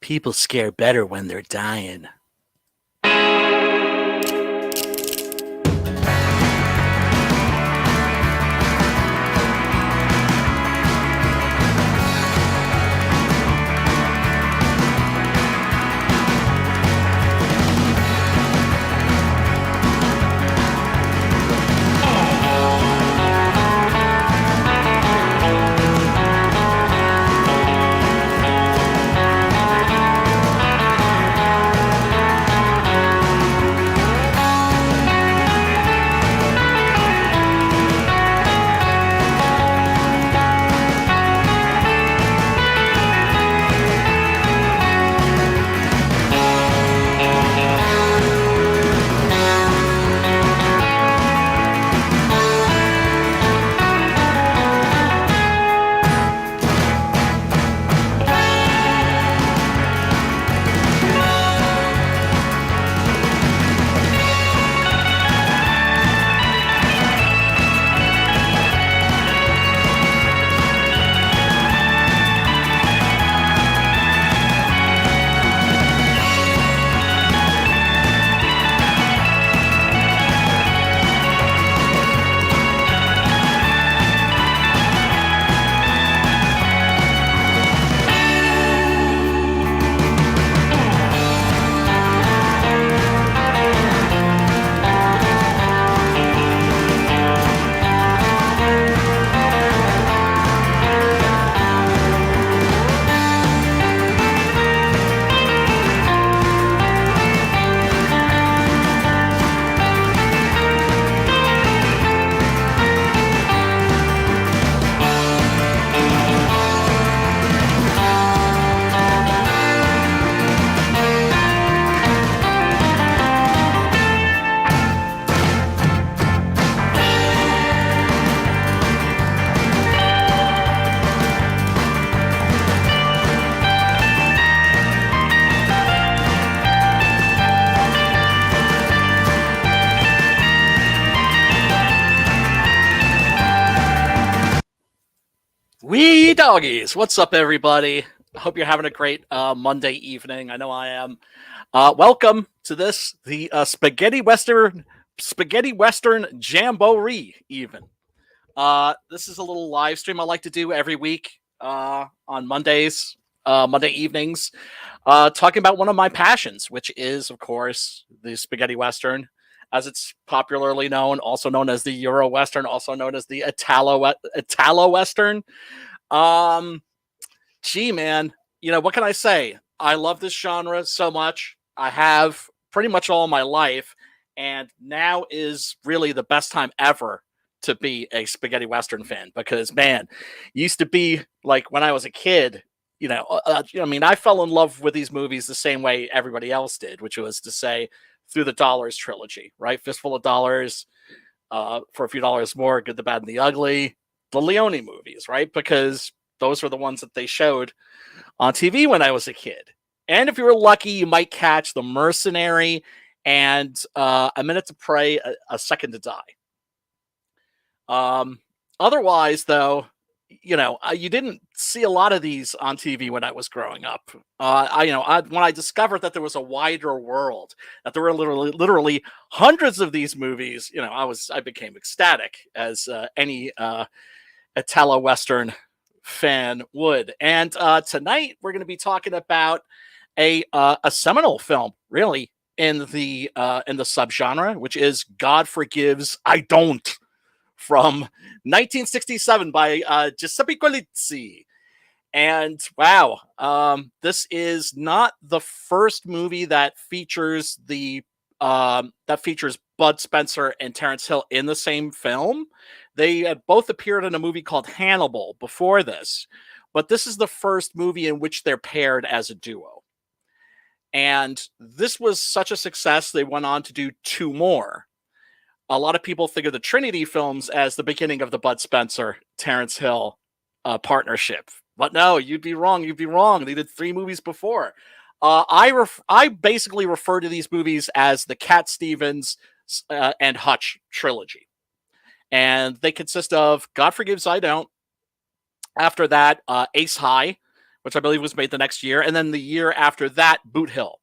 People scare better when they're dying. Wee doggies! What's up, everybody? I hope you're having a great Monday evening. I know I am. Welcome to the spaghetti western jamboree. Even this is a little live stream I like to do every week on Mondays, Monday evenings, talking about one of my passions, which is, of course, the spaghetti western, as it's popularly known, also known as the Euro Western, also known as the Italo Western. Gee, man, what can I say? I love this genre so much. I have pretty much all my life, and now is really the best time ever to be a spaghetti western fan because, man, used to be like when I was a kid. I fell in love with these movies the same way everybody else did, which was to say, through the Dollars trilogy, right? Fistful of Dollars, For a Few Dollars More, Good, the Bad, and the Ugly, the Leone movies, right? Because those were the ones that they showed on TV when I was a kid. And if you were lucky, you might catch The Mercenary and A Minute to Pray, a Second to Die. Otherwise, though, you didn't see a lot of these on TV when I was growing up. When I discovered that there was a wider world, that there were literally hundreds of these movies, I became ecstatic, as any Italo Western fan would. And tonight we're going to be talking about a seminal film, really, in the subgenre, which is God Forgives, I Don't, from 1967 by Giuseppe Colizzi. And wow, this is not the first movie that features Bud Spencer and Terence Hill in the same film. They had both appeared in a movie called Hannibal before this, but this is the first movie in which they're paired as a duo. And this was such a success, they went on to do two more. A lot of people think of the Trinity films as the beginning of the Bud Spencer, Terence Hill partnership. But no, you'd be wrong. They did three movies before. I basically refer to these movies as the Cat Stevens and Hutch trilogy. And they consist of God Forgives, I Don't. After that, Ace High, which I believe was made the next year, and then the year after that, Boot Hill.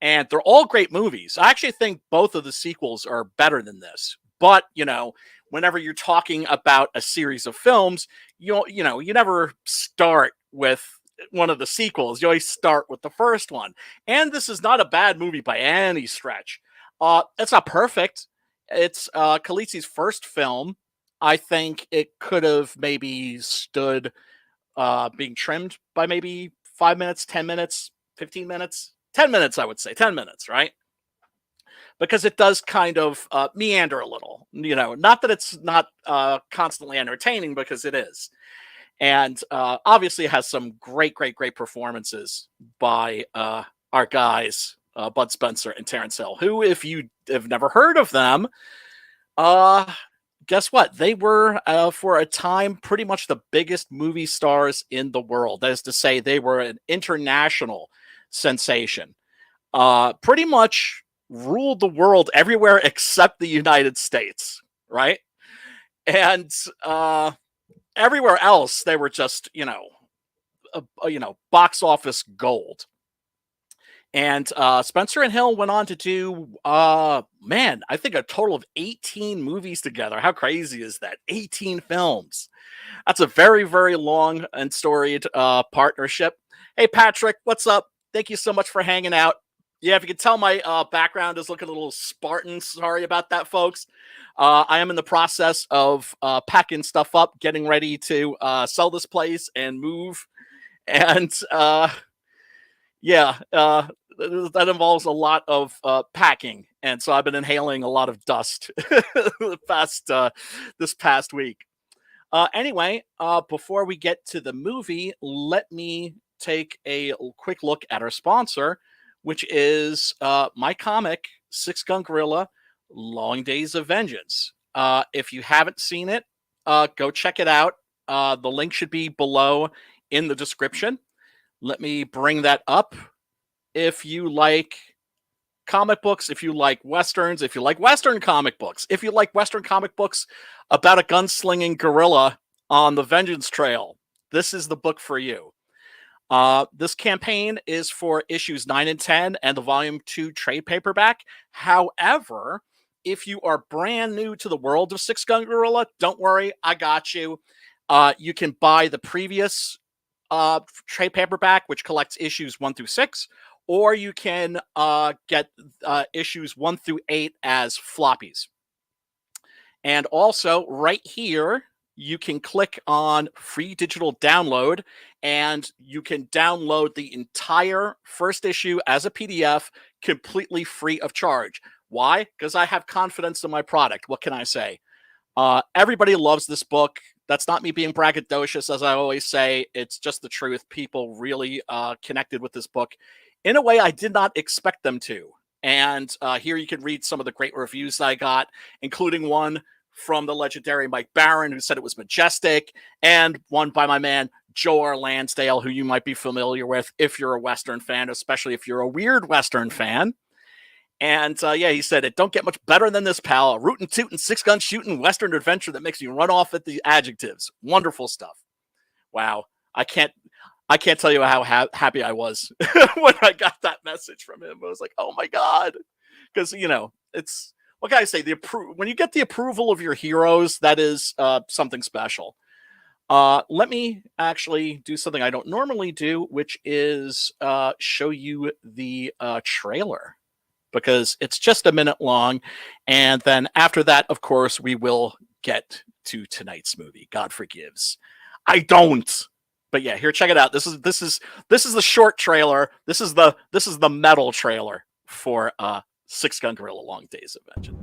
And they're all great movies. I actually think both of the sequels are better than this. But, whenever you're talking about a series of films, you never start with one of the sequels. You always start with the first one. And this is not a bad movie by any stretch. It's not perfect. It's Khaleesi's first film. I think it could have maybe stood being trimmed by maybe 5 minutes, 10 minutes, 15 minutes. 10 minutes, I would say. 10 minutes, right? Because it does kind of meander a little. Not that it's not constantly entertaining, because it is. And obviously it has some great, great, great performances by our guys, Bud Spencer and Terence Hill, who, if you have never heard of them, guess what? They were, for a time, pretty much the biggest movie stars in the world. That is to say, they were an international sensation. Pretty much ruled the world everywhere except the United States, right? And everywhere else, they were just, box office gold. And Spencer and Hill went on to do, I think a total of 18 movies together. How crazy is that? 18 films. That's a very, very long and storied partnership. Hey, Patrick, what's up? Thank you so much for hanging out. Yeah, if you can tell, my background is looking a little Spartan. Sorry about that, folks. I am in the process of packing stuff up, getting ready to sell this place and move. And that involves a lot of packing. And so I've been inhaling a lot of dust this past week. Anyway, before we get to the movie, let me take a quick look at our sponsor, which is my comic, Six Gun Gorilla, Long Days of Vengeance. If you haven't seen it, go check it out. The link should be below in the description. Let me bring that up. If you like comic books, if you like Westerns, if you like Western comic books, if you like Western comic books about a gunslinging gorilla on the Vengeance Trail, this is the book for you. This campaign is for issues 9 and 10 and the volume 2 trade paperback. However, if you are brand new to the world of Six Gun Gorilla, don't worry, I got you. You can buy the previous trade paperback, which collects issues 1 through 6, or you can get issues 1 through 8 as floppies. And also, right here, you can click on free digital download, and you can download the entire first issue as a PDF completely free of charge. Why? Because I have confidence in my product. What can I say? Everybody loves this book. That's not me being braggadocious, as I always say. It's just the truth. People really connected with this book in a way I did not expect them to. And here you can read some of the great reviews that I got, including one from the legendary Mike Barron, who said it was majestic, and one by my man Joe R. Lansdale, who you might be familiar with if you're a Western fan, especially if you're a weird Western fan. And he said, it don't get much better than this, pal. A rootin' tootin' six-gun shooting Western adventure that makes you run off at the adjectives. Wonderful stuff. Wow. I can't tell you how happy I was when I got that message from him. I was like, oh my God. Because, it's, what can I say? When you get the approval of your heroes, that is something special. Let me actually do something I don't normally do, which is show you the trailer, because it's just a minute long. And then after that, of course, we will get to tonight's movie. God forgives. I don't. But yeah, here, check it out. This is the short trailer. This is the metal trailer for Six Gun Gorilla: Long Days of Vengeance.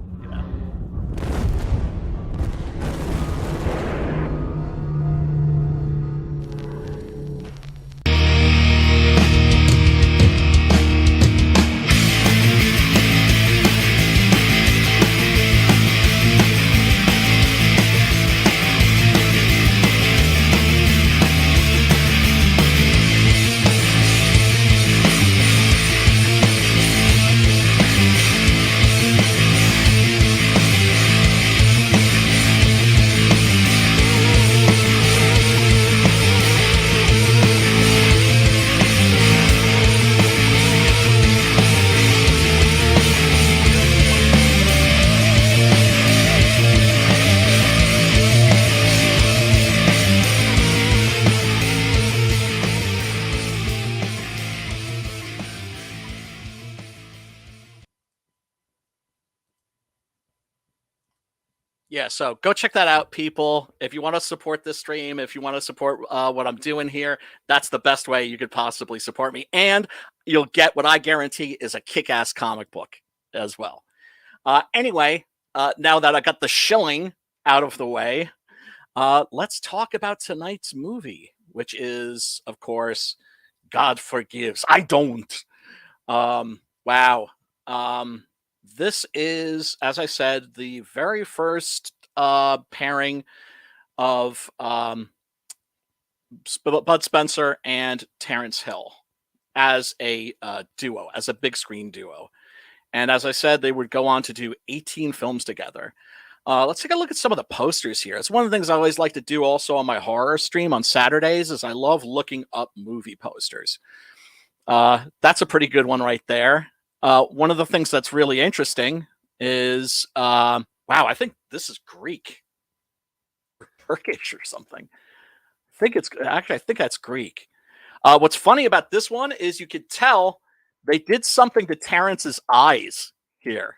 Yeah, so go check that out, people. If you want to support this stream, if you want to support what I'm doing here, that's the best way you could possibly support me. And you'll get what I guarantee is a kick ass comic book as well. Anyway, now that I got the shilling out of the way, let's talk about tonight's movie, which is, of course, God Forgives. I don't. Wow. Um, this is, as I said, the very first pairing of Bud Spencer and Terence Hill as a duo, as a big screen duo. And as I said, they would go on to do 18 films together. Let's take a look at some of the posters here. It's one of the things I always like to do also on my horror stream on Saturdays is I love looking up movie posters. That's a pretty good one right there. One of the things that's really interesting is, wow, I think this is Greek, or Turkish or something. I think that's Greek. What's funny about this one is you could tell they did something to Terrence's eyes here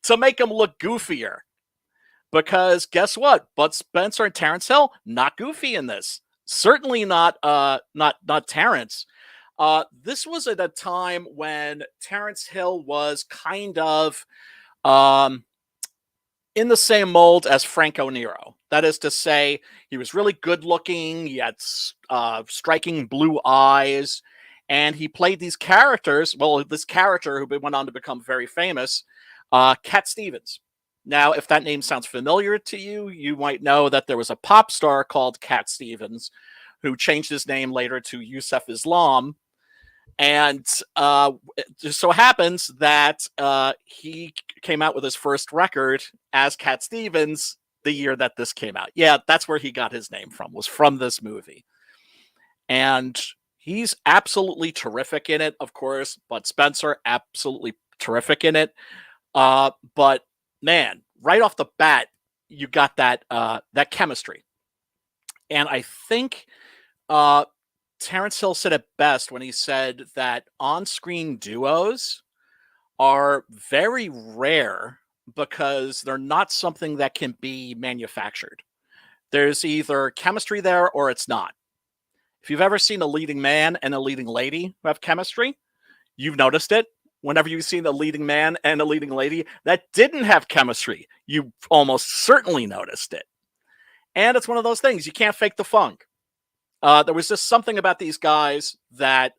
to make him look goofier. Because guess what? Bud Spencer and Terence Hill not goofy in this. Certainly not Terence. This was at a time when Terence Hill was kind of in the same mold as Franco Nero. That is to say, he was really good looking. He had striking blue eyes, and he played these characters. Well, this character who went on to become very famous, Cat Stevens. Now, if that name sounds familiar to you, you might know that there was a pop star called Cat Stevens who changed his name later to Yusuf Islam. And it just so happens that he came out with his first record as Cat Stevens the year that this came out. Yeah, that's where he got his name from, was from this movie. And he's absolutely terrific in it, of course. Bud Spencer, absolutely terrific in it. But man, right off the bat, you got that chemistry. And I think Terence Hill said it best when he said that on-screen duos are very rare because they're not something that can be manufactured. There's either chemistry there or it's not. If you've ever seen a leading man and a leading lady who have chemistry, you've noticed it. Whenever you've seen a leading man and a leading lady that didn't have chemistry, you almost certainly noticed it. And it's one of those things. You can't fake the funk. There was just something about these guys that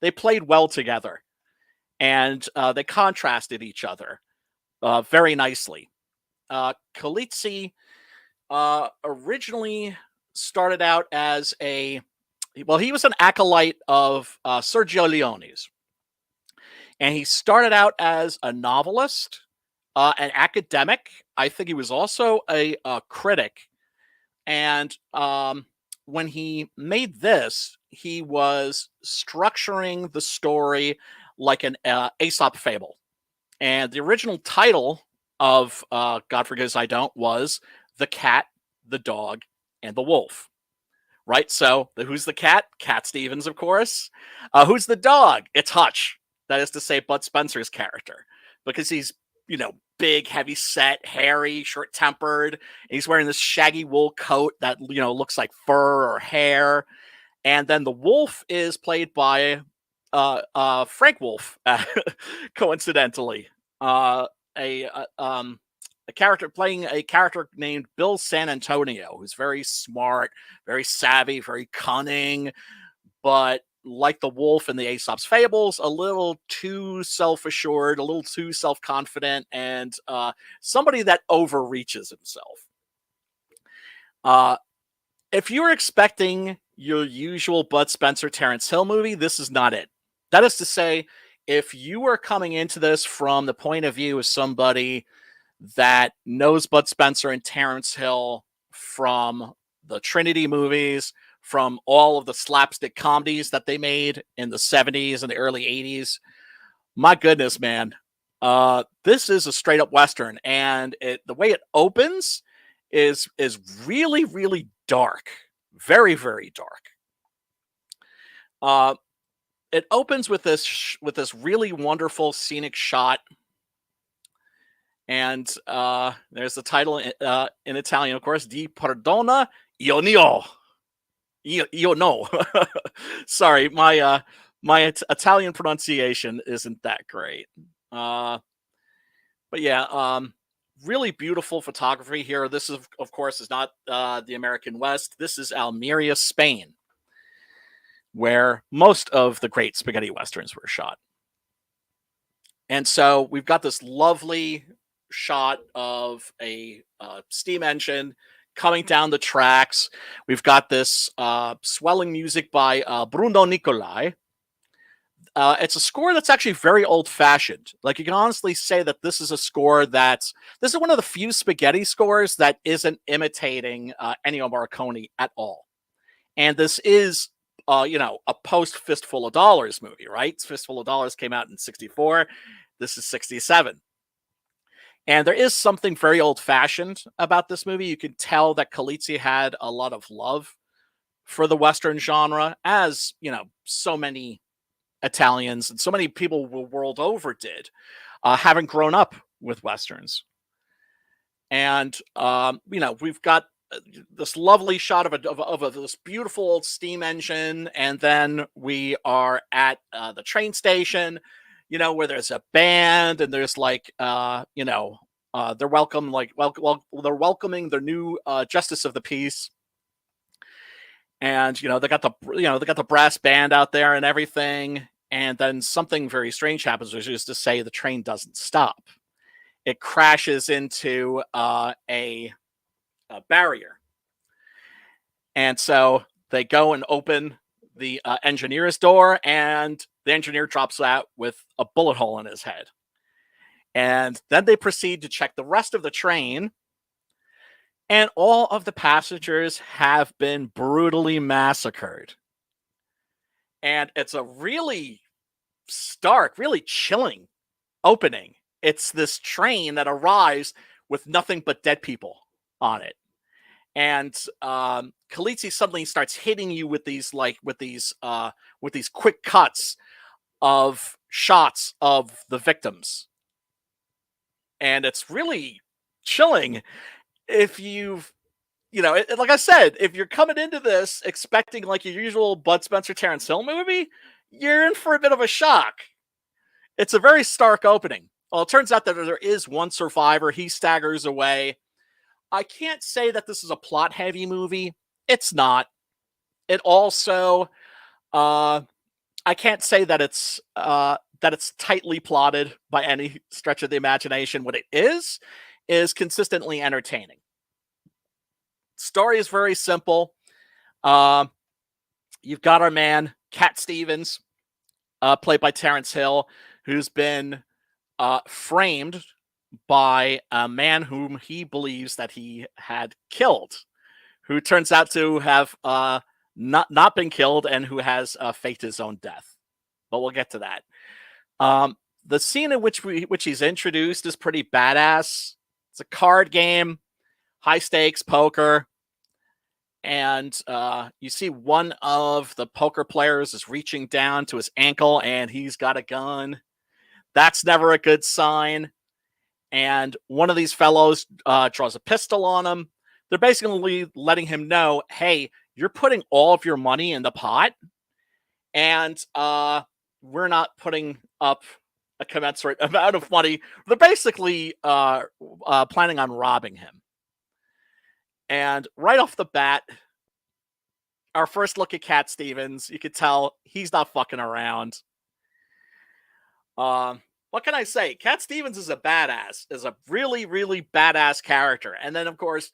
they played well together, and they contrasted each other very nicely. Kalitsi originally started out as he was an acolyte of Sergio Leone's, and he started out as a novelist, an academic. I think he was also a critic, and when he made this, he was structuring the story like an Aesop fable. And the original title of God Forgives I Don't was The Cat, the Dog, and the Wolf. Right? So who's the cat? Cat Stevens, of course. Who's the dog? It's Hutch. That is to say, Bud Spencer's character. Because he's, big, heavy set, hairy, short tempered. He's wearing this shaggy wool coat that, looks like fur or hair. And then the wolf is played by Frank Wolf, coincidentally. A character playing a character named Bill San Antonio, who's very smart, very savvy, very cunning, but like the wolf in the Aesop's fables, a little too self-assured, a little too self-confident, and somebody that overreaches himself. If you're expecting your usual Bud Spencer Terence Hill movie, this is not it. That is to say, if you are coming into this from the point of view of somebody that knows Bud Spencer and Terence Hill from the Trinity movies, from all of the slapstick comedies that they made in the 70s and the early 80s, my goodness, man. This is a straight up Western, and the way it opens is really, really dark. Very, very dark. It opens with this really wonderful scenic shot, And there's the title in Italian, of course, Di Perdona Io Nio. Io no. Sorry, my Italian pronunciation isn't that great. Uh, but yeah, really beautiful photography here. This is, of course, is not the American West. This is Almeria, Spain, where most of the great spaghetti westerns were shot. And so we've got this lovely shot of a steam engine coming down the tracks. We've got this swelling music by Bruno Nicolai. It's a score that's actually very old fashioned. Like, you can honestly say that this is a score this is one of the few spaghetti scores that isn't imitating Ennio Morricone at all. And this is, a post Fistful of Dollars movie, right? Fistful of Dollars came out in 64. This is 67. And there is something very old fashioned about this movie. You can tell that Colicci had a lot of love for the Western genre, as, so many Italians and so many people world over did, having grown up with Westerns. And, we've got this lovely shot of this beautiful old steam engine. And then we are at the train station, where there's a band and there's like, they're they're welcoming their new justice of the peace. And, they got the brass band out there and everything. And then something very strange happens, which is to say the train doesn't stop. It crashes into a barrier. And so they go and open the engineer's door, and the engineer drops out with a bullet hole in his head. And then they proceed to check the rest of the train, and all of the passengers have been brutally massacred. And it's a really stark, really chilling opening. It's this train that arrives with nothing but dead people on it. And Colicci suddenly starts hitting you with these quick cuts of shots of the victims. And it's really chilling if like I said, if you're coming into this expecting like your usual Bud Spencer Terence Hill movie, you're in for a bit of a shock. It's a very stark opening. Well, it turns out that there is one survivor. He staggers away. I can't say that this is a plot-heavy movie. It's not. It also, I can't say that it's tightly plotted by any stretch of the imagination. What it is consistently entertaining. Story is very simple. You've got our man, Cat Stevens, played by Terence Hill, who's been framed by a man whom he believes that he had killed, who turns out to have not been killed and who has faked his own death. But we'll get to that. The scene in which he's introduced is pretty badass. It's a card game, high stakes poker. And you see one of the poker players is reaching down to his ankle and he's got a gun. That's never a good sign. And one of these fellows draws a pistol on him. They're basically letting him know, hey, you're putting all of your money in the pot, and we're not putting up a commensurate amount of money. They're basically planning on robbing him. And right off the bat, our first look at Cat Stevens, you could tell he's not fucking around. What can I say? Cat Stevens is a badass, is a really, really badass character. And then, of course,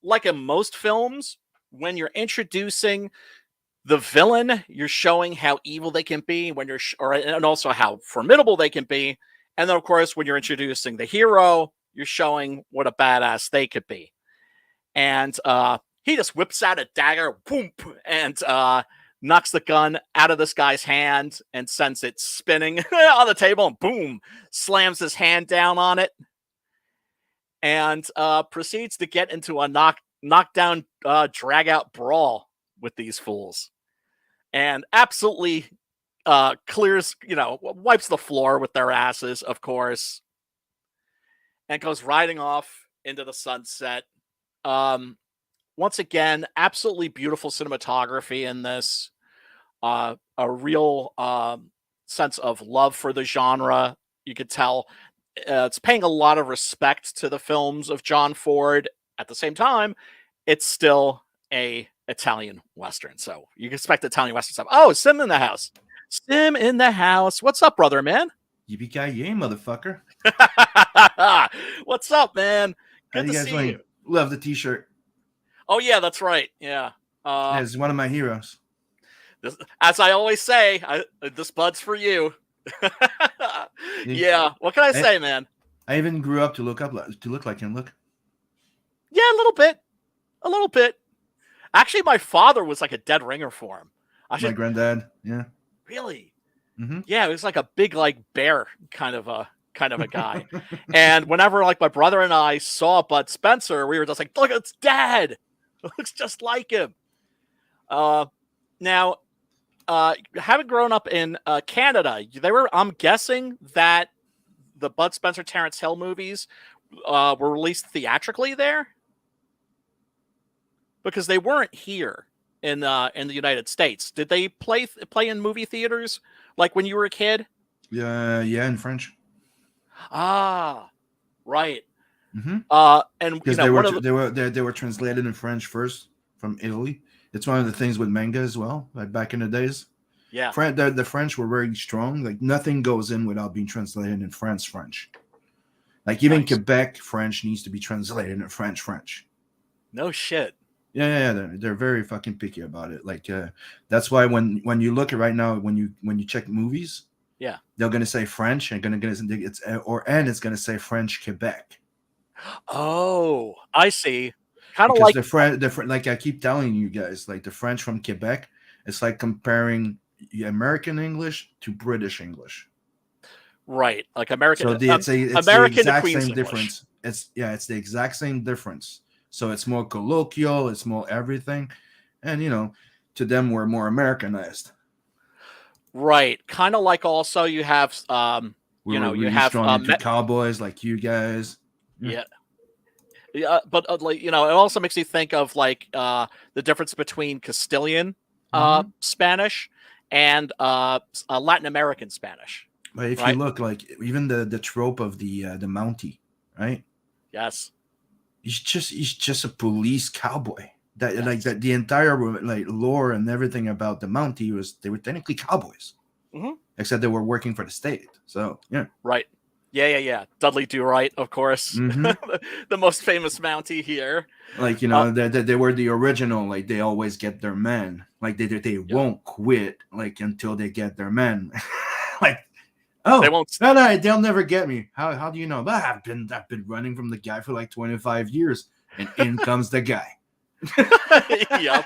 like in most films, when you're introducing the villain, you're showing how evil they can be, and also how formidable they can be. And then, of course, when you're introducing the hero, you're showing what a badass they could be. And he just whips out a dagger, boom, and knocks the gun out of this guy's hand and sends it spinning on the table, and boom, slams his hand down on it, and proceeds to get into a knockdown, drag-out brawl with these fools. And absolutely clears, wipes the floor with their asses, of course. and goes riding off into the sunset. Um, Once again, absolutely beautiful cinematography in this. A real sense of love for the genre. You could tell it's paying a lot of respect to the films of John Ford. At the same time, it's still a Italian Western. So you can expect Italian Western stuff. Oh, Sim in the house. Sim in the house. What's up, brother, man? Yippee-ki-yay, motherfucker. What's up, man? How Good you to guys see doing? you. Love the t-shirt. Oh, yeah, that's right. Yeah. Yeah, it's one of my heroes. As I always say, this bud's for you. Yeah. What can I say, man? I even grew up to look like him. Look. Yeah, a little bit. A little bit. Actually, my father was like a dead ringer for him. My granddad. Yeah. Really? Mm-hmm. Yeah, he was like a big, like bear kind of a guy. And whenever like my brother and I saw Bud Spencer, we were just like, look, it's Dad. It looks just like him. Now, having grown up in Canada, I'm guessing that the Bud Spencer Terence Hill movies were released theatrically there, because they weren't here in the United States. Did they play in movie theaters like when you were a kid? Yeah, in French. Ah, right. Mm-hmm. And because they were translated in French first from Italy. It's one of the things with manga as well. Like back in the days, yeah, the French were very strong. Like nothing goes in without being translated in French. Like even Quebec French needs to be translated in French. No shit. Yeah. They're very fucking picky about it. Like that's why when you look at right now, when you check movies, yeah, they're gonna say French and it's gonna say French Quebec. Oh, I see. Kind of Because like the French, like I keep telling you guys, like the French from Quebec, it's like comparing American English to British English. Right, like American. So it's American the exact to Queen's same English. difference. It's the exact same difference. So it's more colloquial, it's more everything, and to them we're more Americanized. Right, kind of like also you have We're you really have strong into cowboys like you guys. Yeah. But like it also makes you think of like the difference between Castilian Spanish and Latin American Spanish. But if you look, like even the trope of the Mountie, right? Yes. He's just a police cowboy. Like that the entire like lore and everything about the Mountie they were technically cowboys, except they were working for the state. So yeah. Right. Yeah. Dudley Do Right, of course, the most famous Mountie here. Like they were the original. Like they always get their men. Like they won't quit like until they get their men. Like. Oh, they won't. No, they'll never get me. How do you know? But I've been running from the guy for like 25 years, and in comes the guy. Yep.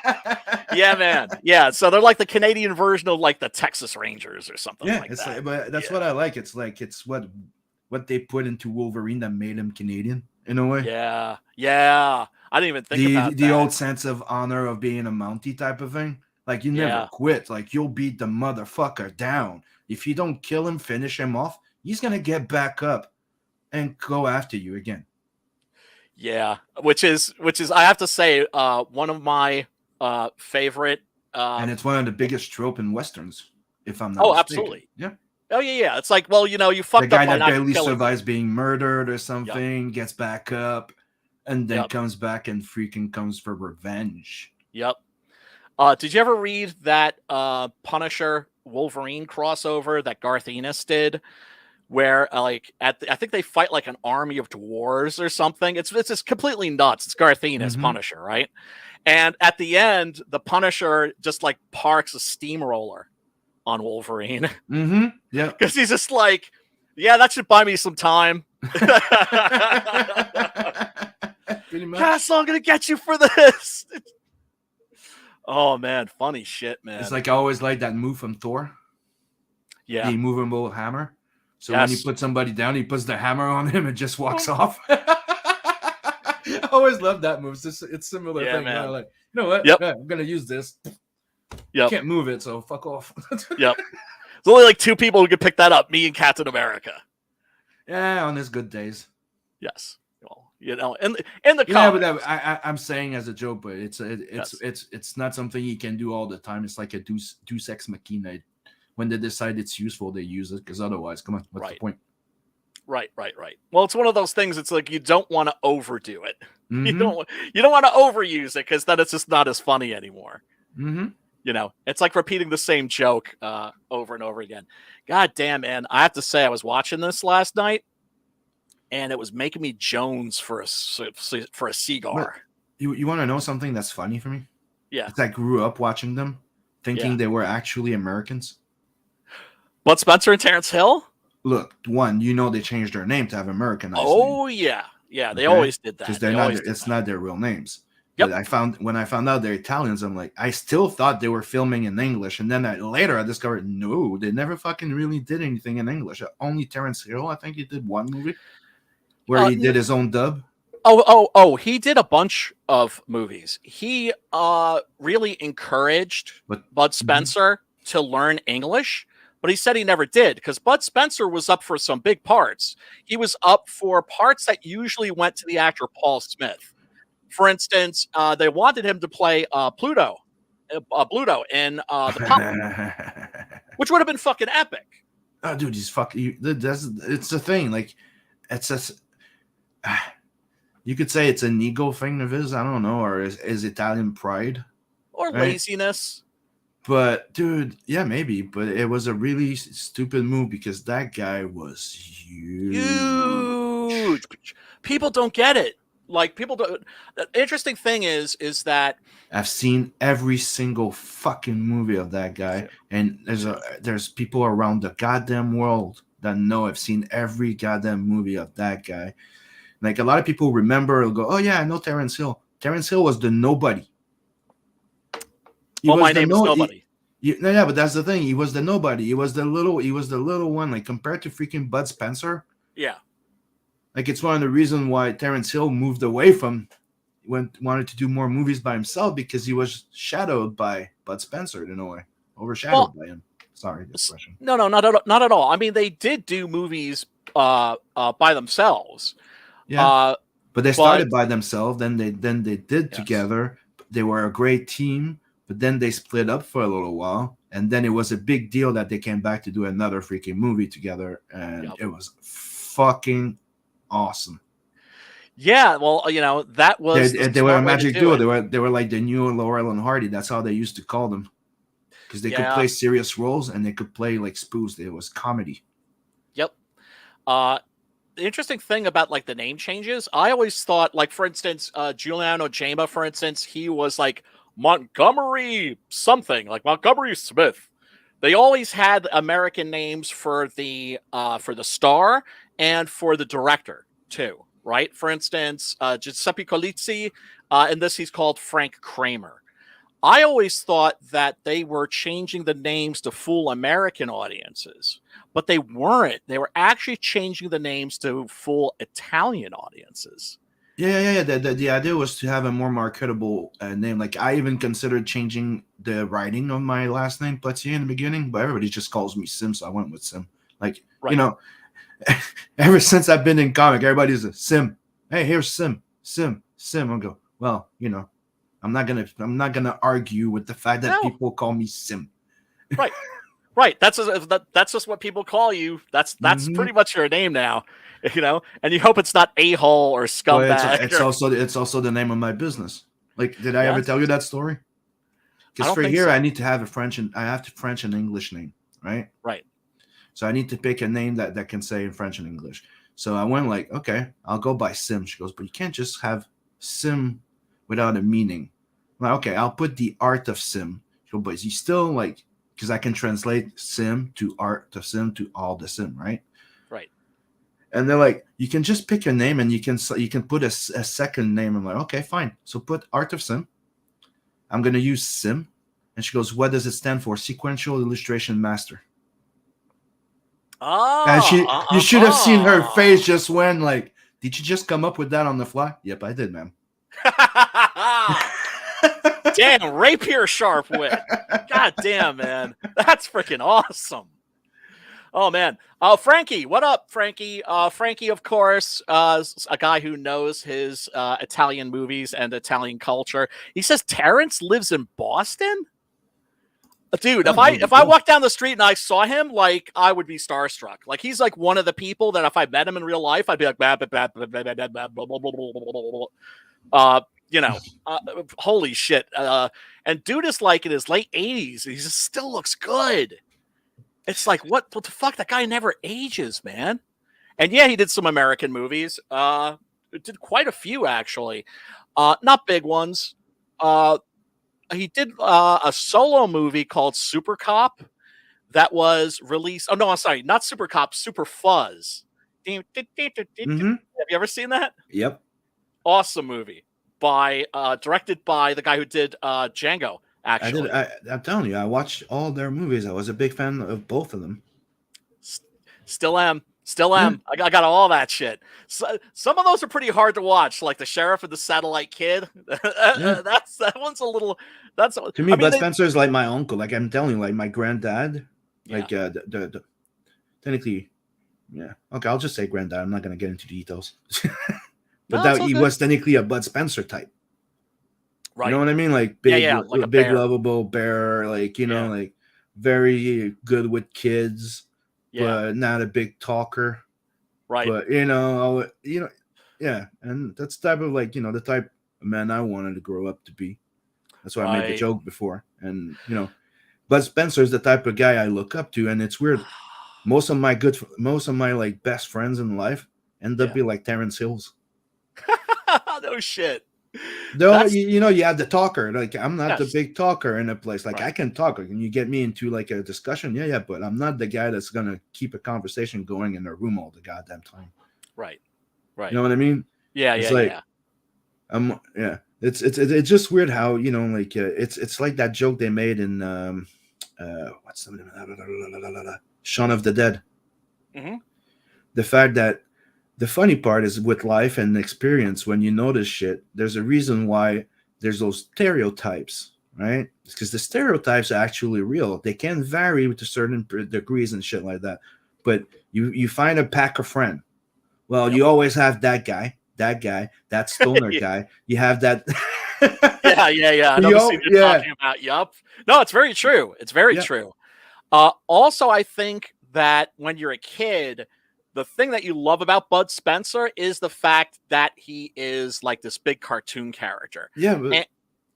Yeah, man. Yeah, so they're like the Canadian version of like the Texas Rangers or something like that. Like, but that's what I like. It's like it's what they put into Wolverine that made him Canadian in a way. Yeah. I didn't even think about the old sense of honor of being a Mountie type of thing. Like you never quit. Like you'll beat the motherfucker down. If you don't kill him, finish him off, he's gonna get back up and go after you again. Yeah, which is I have to say one of my favorite. And it's one of the biggest trope in westerns, if I'm not mistaken. Absolutely. Yeah. Oh yeah. It's like, well, you fucked the up. The guy that barely survives being murdered or something, gets back up, and then comes back and freaking comes for revenge. Yep. Did you ever read that Punisher Wolverine crossover that Garth Ennis did, where I think they fight like an army of dwarves or something? It's just completely nuts. It's Garth Ennis Punisher, right? And at the end, the Punisher just like parks a steamroller on Wolverine. Yeah, because he's just like, yeah, that should buy me some time. Pretty much. Castle, I'm gonna get you for this. Oh man, funny shit, man. It's like I always like that move from Thor. Yeah, the immovable hammer. So when you put somebody down, he puts the hammer on him and just walks off. I always love that move. It's similar thing. Man. Like, you know what? Yeah, I'm gonna use this. Yep. Can't move it, so fuck off. Yep. There's only like two people who could pick that up: me and Captain America. Yeah, on his good days. Yes. Well, in the Yeah, but comics. I'm saying as a joke, but it's not something you can do all the time. It's like a Deus Ex Machina. When they decide it's useful, they use it, because otherwise, come on, what's the point? Right. Well, it's one of those things. It's like you don't want to overdo it. Mm-hmm. You don't want to overuse it, because then it's just not as funny anymore. Mm-hmm. It's like repeating the same joke over and over again. God damn, man! I have to say, I was watching this last night, and it was making me Jones for a cigar. But you want to know something that's funny for me? Yeah. Because I grew up watching them, thinking they were actually Americans. Bud Spencer and Terence Hill? Look, one, they changed their name to have Americanized Oh, name. yeah. Yeah, they always did that. Because they're not. It's not their real names. Yep. But when I found out they're Italians, I'm like, I still thought they were filming in English, and then later I discovered no, they never fucking really did anything in English. Only Terence Hill, I think he did one movie where he did his own dub. Oh! He did a bunch of movies. He really encouraged Bud Spencer to learn English, but he said he never did, because Bud Spencer was up for some big parts. He was up for parts that usually went to the actor Paul Smith. For instance, they wanted him to play Pluto in The Pup, which would have been fucking epic. Oh, dude, he's fucking. It's the thing. Like, it's just. You could say it's an ego thing of his. I don't know, or is Italian pride or laziness. But dude, yeah, maybe. But it was a really stupid move, because that guy was huge. People don't get it. Like, people don't. The interesting thing is that I've seen every single fucking movie of that guy, and there's people around the goddamn world that know I've seen every goddamn movie of that guy. Like, a lot of people remember, will go, oh yeah, I know Terence Hill. Terence Hill was the nobody. My name is nobody. Yeah, but that's the thing. He was the nobody. He was the little one. Like, compared to freaking Bud Spencer. Yeah. Like, it's one of the reasons why Terence Hill moved away from, wanted to do more movies by himself, because he was shadowed by Bud Spencer in a way, overshadowed by him. Sorry, this question. No, not at all. I mean, they did do movies by themselves. Yeah, but they started by themselves. Then they did together. They were a great team, but then they split up for a little while, and then it was a big deal that they came back to do another freaking movie together, and it was fucking awesome. Yeah, well, that was they were a magic duo. They were like the new Laurel and Hardy. That's how they used to call them, because they could play serious roles and they could play like spoofs. It was comedy. Yep. The interesting thing about, like, the name changes, I always thought, like, for instance, Giuliano Jama, for instance, he was like Montgomery something, like Montgomery Smith. They always had American names for the star and for the director too, right? For instance, Giuseppe Colizzi, in this he's called Frank Kramer. I always thought that they were changing the names to fool American audiences, but they weren't. They were actually changing the names to fool Italian audiences. Yeah. The idea was to have a more marketable name. Like, I even considered changing the writing of my last name, Pletier, in the beginning, but everybody just calls me Sim, so I went with Sim. Like, ever since I've been in comic, everybody's a Sim. Hey, here's Sim. I'll go, well, I'm not gonna argue with the fact that people call me Sim. Right. That's just what people call you. That's pretty much your name now, And you hope it's not a-hole or scumbag. It's also the name of my business. Like, did I ever tell you that story? Because for here, I need to have a French and English name, right? Right. So I need to pick a name that can say in French and English. So I went like, okay, I'll go by Sim. She goes, but you can't just have Sim without a meaning. I'm like, okay, I'll put the art of Sim. She goes, but you still like, because I can translate Sim to art of Sim to all the Sim, right? Right. And they're like, you can just pick a name and you can put a second name. I'm like, okay, fine. So put art of Sim. I'm going to use Sim. And she goes, what does it stand for? Sequential Illustration Master. And you should have seen her face just when, like, did you just come up with that on the fly? Yep, I did, ma'am. Damn, rapier sharp wit. God damn, man. That's freaking awesome. Oh man. Frankie, what up, Frankie? Frankie, of course, a guy who knows his Italian movies and Italian culture. He says Terrence lives in Boston. Dude, Oh, that would be if I cool. walked down the street and I saw him, like I would be starstruck. Like he's like one of the people that if I met him in real life, I'd be like, you know, holy shit. And dude is like in his late 80s. He just still looks good. It's like what the fuck? That guy never ages, man. And yeah, he did some American movies. Did quite a few actually. Not big ones. He did a solo movie called Super Cop that was released. Oh no, I'm sorry, not Super Cop, Super Fuzz. Have Mm-hmm. you ever seen that? Yep. Awesome movie by directed by the guy who did Django. I did. Actually, I'm telling you, I watched all their movies. I was a big fan of both of them. Still am. Still Yeah. am. I got all that shit. So, some of those are pretty hard to watch, like the Sheriff and the Satellite Kid. Yeah. That one's a little. That's To me, I mean, Bud Spencer is like my uncle. Like I'm telling you, like my granddad. yeah. Like the technically, yeah. Okay, I'll just say granddad. I'm not gonna get into details. But No, that it's he good. was technically a Bud Spencer type. Right. You know what I mean? Like big, Yeah, like a big bear. lovable bear. Like Yeah. like very good with kids, Yeah. but not a big talker. Right. But yeah, and that's the type of like the type of man I wanted to grow up to be. That's why I made the joke before. And Bud Spencer is the type of guy I look up to, and it's weird. Most of my like best friends in life end up being like Terence Hills. No shit. Though you have the talker. Like I'm not the Yes. big talker in a place. Like Right. I can talk. Can you get me into like a discussion? Yeah, but I'm not the guy that's gonna keep a conversation going in a room all the goddamn time. Right. Right. You know what I mean? Yeah. It's Yeah. like Yeah. yeah. It's just weird how like it's like that joke they made in what's the Shaun of the Dead. Mm-hmm. The fact that the funny part is with life and experience, when you notice shit, there's a reason why there's those stereotypes, right? It's because the stereotypes are actually real. They can vary to certain degrees and shit like that. But you find a pack of friend. Well, you always have that guy, that stoner guy. You have that. Yeah. I know the scene you're talking about. Yup. No, it's very true. It's very true. Also, I think that when you're a kid, the thing that you love about Bud Spencer is the fact that he is like this big cartoon character. Yeah, but,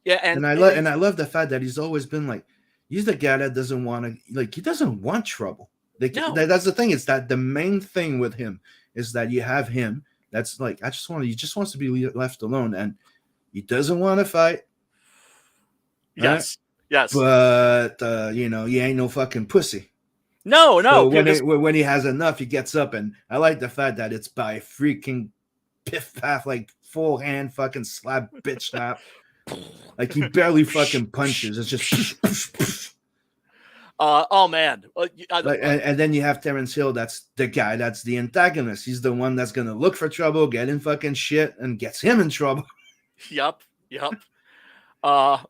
and I love the fact that he's always been like, he's the guy that doesn't want to, like, he doesn't want trouble. That's the thing. Is that the main thing with him is that you have him that's like, he just wants to be left alone, and he doesn't want to fight. Yes. Right? Yes. But he ain't no fucking pussy. No. So when he has enough, he gets up, and I like the fact that it's by freaking piff paff, like full hand fucking slap, bitch slap. Like he barely fucking punches. It's just. Oh man. And then you have Terence Hill. That's the guy. That's the antagonist. He's the one that's gonna look for trouble, get in fucking shit, and gets him in trouble. Yup. Yeah. I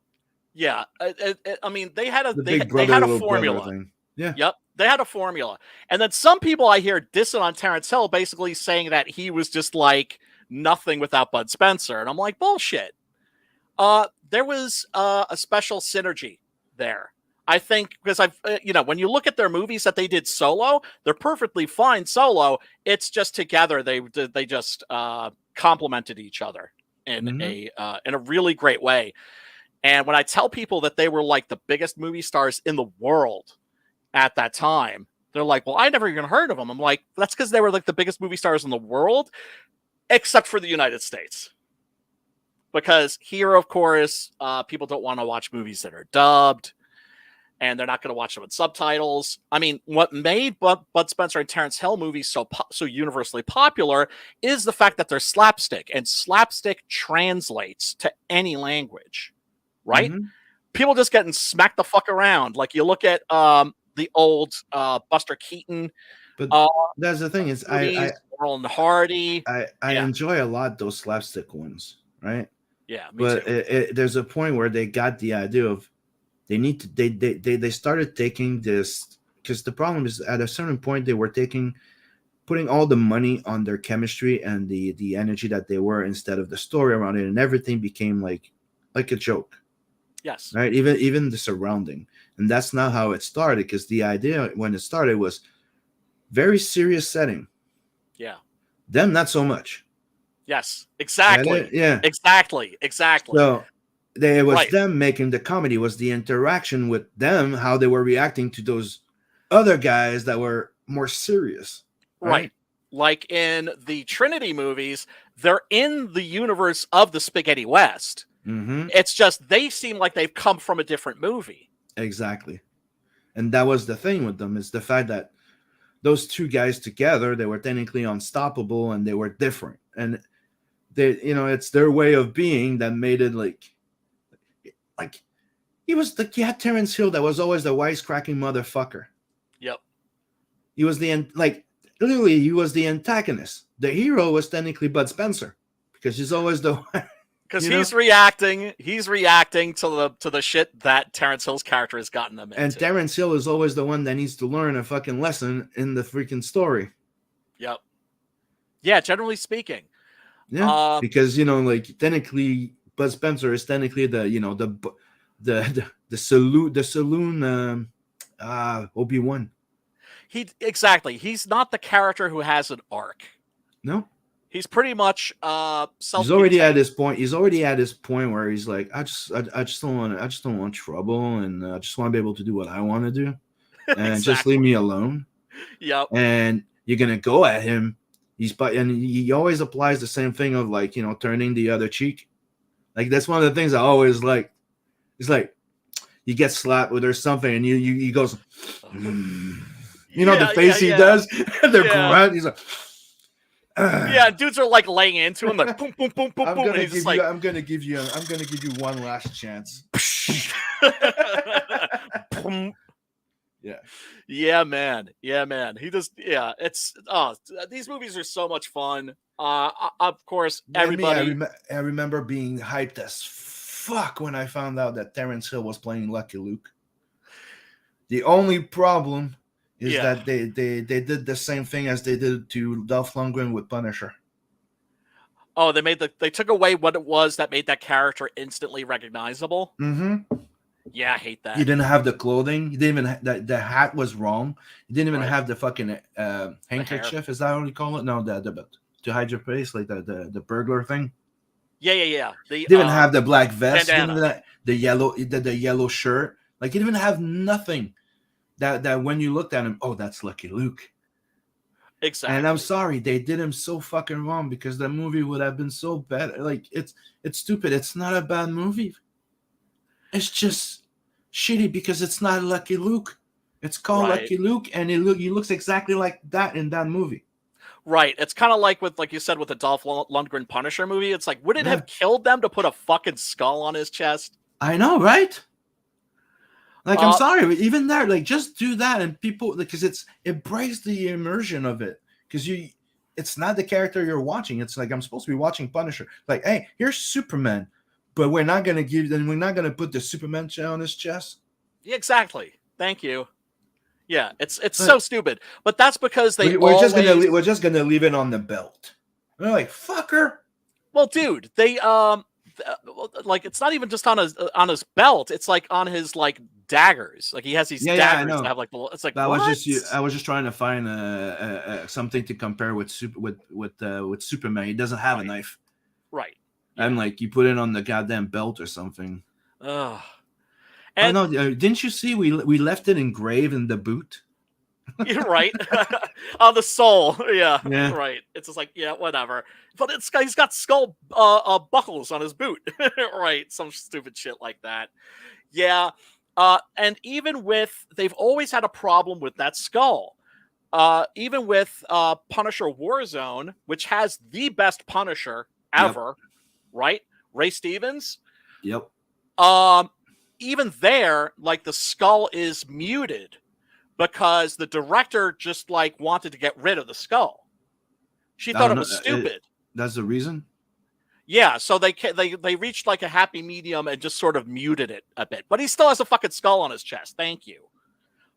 mean, they had a formula. Thing. Yeah. Yep. They had a formula. And then some people I hear dissing on Terence Hill basically saying that he was just like nothing without Bud Spencer. And I'm like, bullshit. There was a special synergy there. I think because when you look at their movies that they did solo, they're perfectly fine solo. It's just together. They just complemented each other in a really great way. And when I tell people that they were like the biggest movie stars in the world at that time, they're like, well, I never even heard of them. I'm like, that's because they were like the biggest movie stars in the world, except for the United States. Because here, of course, people don't want to watch movies that are dubbed, and they're not going to watch them with subtitles. I mean, what made Bud Spencer and Terence Hill movies so universally popular is the fact that they're slapstick, and slapstick translates to any language, right? Mm-hmm. People just getting smacked the fuck around. Like you look at the old Buster Keaton. But that's the thing is, Laurel and Hardy. I enjoy a lot those slapstick ones, right? Yeah, but there's a point where they got the idea of they need to they started taking this because the problem is at a certain point they were putting all the money on their chemistry and the energy that they were instead of the story around it, and everything became like a joke. Yes. Right, even the surrounding, and that's not how it started, because the idea when it started was very serious setting. Yeah. Them not so much. Yes, exactly. Yeah. Exactly. So it was Right. them making the comedy, was the interaction with them, how they were reacting to those other guys that were more serious. Right. Like in the Trinity movies, they're in the universe of the Spaghetti West. Mm-hmm. It's just they seem like they've come from a different movie. Exactly. And that was the thing with them, is the fact that those two guys together, they were technically unstoppable and they were different. And they, it's their way of being that made it like he was like, you had Terence Hill that was always the wisecracking motherfucker. Yep. He was literally he was the antagonist. The hero was technically Bud Spencer, because he's always the one. Because he's reacting to the shit that Terence Hill's character has gotten him into. And Terence Hill is always the one that needs to learn a fucking lesson in the freaking story. Yep. Yeah, generally speaking. Yeah, because technically Bud Spencer is technically the saloon Obi-Wan. He's not the character who has an arc. No. He's pretty much He's already at his point. He's already at his point where he's like, I just don't want trouble, and I just want to be able to do what I want to do, and exactly. Just leave me alone. Yep. And you're gonna go at him. And he always applies the same thing of turning the other cheek. Like, that's one of the things I always like. It's like you get slapped or there's something, and he goes, the face he does. They're grunt. He's like. Yeah, dudes are like laying into him, like boom, boom, boom, boom, boom. I'm gonna give you one last chance. Yeah, man. He just it's these movies are so much fun. Of course, everybody. I remember being hyped as fuck when I found out that Terence Hill was playing Lucky Luke. The only problem is that they did the same thing as they did to Dolph Lundgren with Punisher. Oh, they took away what it was that made that character instantly recognizable. Mm-hmm. Yeah, I hate that. You didn't have the clothing. You didn't even the hat was wrong. You didn't even have the fucking handkerchief. Is that what you call it? No, the to hide your face, like the burglar thing. Yeah. They didn't have the black vest. The yellow shirt. Like, you didn't even have nothing. That when you looked at him, oh, that's Lucky Luke. Exactly. And I'm sorry, they did him so fucking wrong, because the movie would have been so bad. Like, it's stupid. It's not a bad movie. It's just shitty because it's not Lucky Luke. It's called Lucky Luke, and he looks exactly like that in that movie. Right. It's kind of like you said, with the Dolph Lundgren Punisher movie. It's like, would it have killed them to put a fucking skull on his chest? I know, right? Like, I'm sorry, but even there, like, just do that, and people, because it breaks the immersion of it, because it's not the character you're watching. It's like, I'm supposed to be watching Punisher. Like, hey, here's Superman, but we're not gonna put the Superman on his chest. Exactly. Thank you. Yeah, it's so stupid, but that's because we're just gonna leave it on the belt. They're like, fucker. Well, dude, they like, it's not even just on his belt. It's like on his like daggers. Like, he has these daggers that have like it's like, I was just trying to find something to compare with Superman. He doesn't have a knife. Right. And like, you put it on the goddamn belt or something. Ugh. And no, didn't you see we left it engraved in the boot? You're right. On the sole. Yeah. Right. It's just like, yeah, whatever. But he's got skull buckles on his boot. Right. Some stupid shit like that. Yeah. And even they've always had a problem with that skull. Even with Punisher Warzone, which has the best Punisher ever, right? Ray Stevens. Yep. Even there, like, the skull is muted because the director just like wanted to get rid of the skull. She thought it was stupid. That's the reason? Yeah, so they reached like a happy medium and just sort of muted it a bit. But he still has a fucking skull on his chest. Thank you.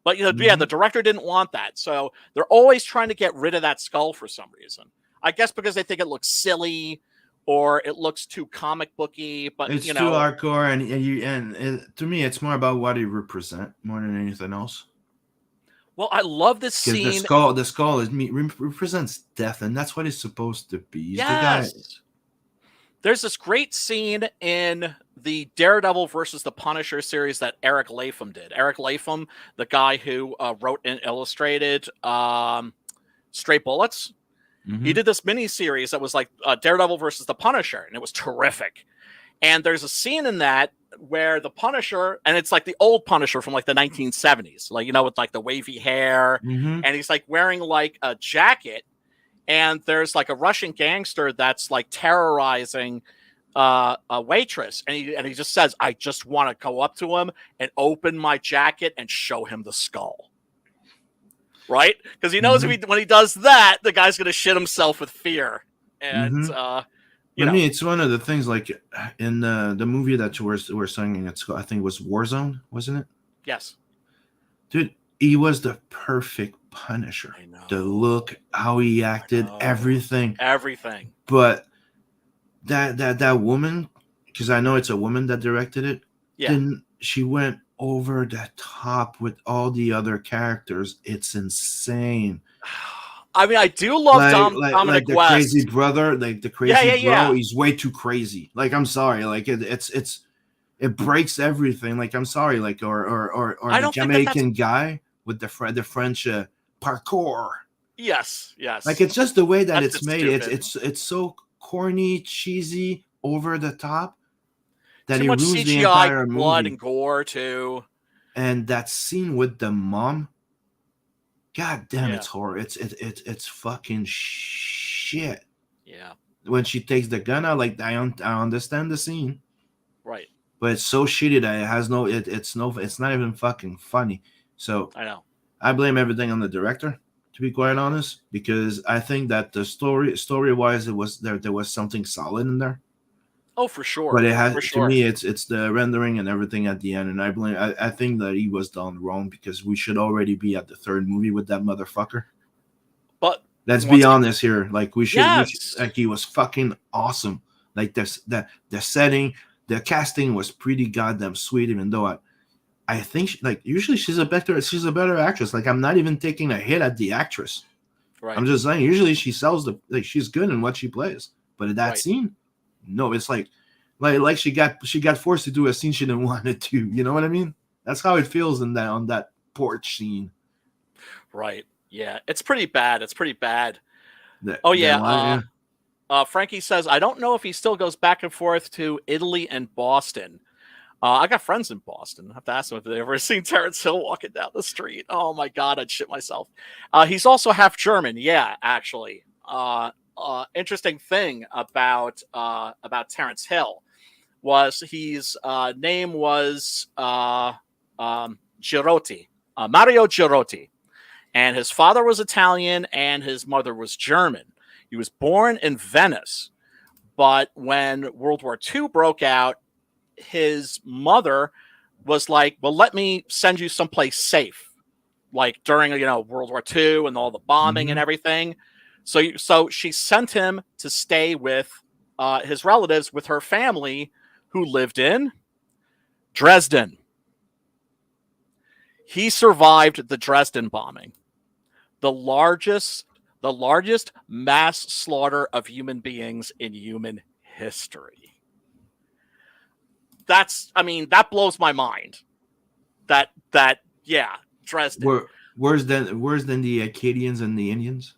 But yeah, the director didn't want that, so they're always trying to get rid of that skull for some reason. I guess because they think it looks silly or it looks too comic booky. But It's too hardcore, and to me, it's more about what it represent more than anything else. Well, I love this scene. The skull represents death, and that's what it's supposed to be. He's the guy. There's this great scene in the Daredevil versus the Punisher series that Eric Latham did. Eric Latham, the guy who wrote and illustrated Straight Bullets. Mm-hmm. He did this mini series that was like Daredevil versus the Punisher, and it was terrific. And there's a scene in that where the Punisher, and it's like the old Punisher from like the 1970s, like, with like the wavy hair, and he's like wearing like a jacket, and there's like a Russian gangster that's like terrorizing a waitress, and he just says, "I just want to go up to him and open my jacket and show him the skull." Right? Because he knows when he does that, the guy's going to shit himself with fear. And, I mean, it's one of the things, like, in the movie that you were singing, I think it was Warzone, wasn't it? Yes. Dude, he was the perfect Punisher. I know. The look, how he acted, everything. Everything. But that woman, because I know it's a woman that directed it, she went over the top with all the other characters. It's insane. I mean, I do love Dominic the West. Crazy brother, like the crazy bro. He's way too crazy. Like, I'm sorry, like it breaks everything. Like, I'm sorry, like or the Jamaican guy with the French parkour. Yes. Like, it's just the way that it's made. It's so corny, cheesy, over the top. That too much ruins CGI, the entire movie. blood and gore too. And that scene with the mom, god damn, it's horror. It's fucking shit. Yeah. When she takes the gun out, like, I understand the scene, right? But it's so shitty that it has it's not even fucking funny. So I know. I blame everything on the director, to be quite honest, because I think that the story wise, there was something solid in there. Oh, for sure. But it has to me, it's the rendering and everything at the end, and I think that he was done wrong, because we should already be at the third movie with that motherfucker. But let's be honest here, like we should, like, he was fucking awesome. Like the setting, the casting was pretty goddamn sweet. Even though I think usually she's a better actress. Like, I'm not even taking a hit at the actress. Right. I'm just saying usually she sells she's good in what she plays. But in that scene, no, it's like she got forced to do a scene she didn't want to do. You know what I mean? That's how it feels on that porch scene. Right. Yeah. It's pretty bad. Frankie says, I don't know if he still goes back and forth to Italy and Boston. I got friends in Boston. I have to ask them if they've ever seen Terence Hill walking down the street. Oh my God, I'd shit myself. He's also half German. Yeah, actually. Interesting thing about Terence Hill was his name was Girotti, Mario Girotti, and his father was Italian and his mother was German. He was born in Venice, but when World War II broke out, his mother was like, well, let me send you someplace safe, like during World War II and all the bombing and everything. So she sent him to stay with his relatives, with her family, who lived in Dresden. He survived the Dresden bombing, the largest mass slaughter of human beings in human history. That blows my mind. Dresden. Worse than the Acadians and the Indians?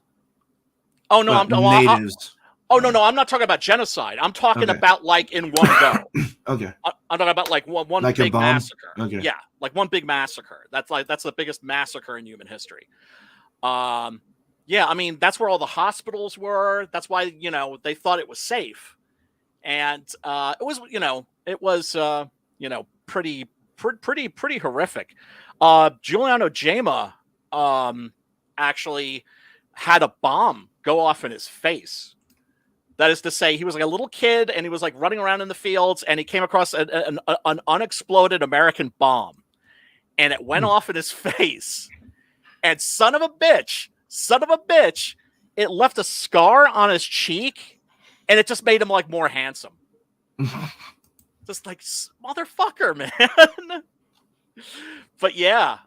Oh no, natives. No, I'm not talking about genocide. I'm talking about like in one go. Okay. I'm talking about like one like big massacre. Okay. Yeah, like one big massacre. That's the biggest massacre in human history. Yeah, I mean, that's where all the hospitals were. That's why, they thought it was safe. And it was pretty horrific. Giuliano Gema actually had a bomb go off in his face. That is to say, he was like a little kid and he was like running around in the fields and he came across an unexploded American bomb. and it went off in his face. And son of a bitch, it left a scar on his cheek, and it just made him like more handsome. Just like motherfucker, man. But yeah,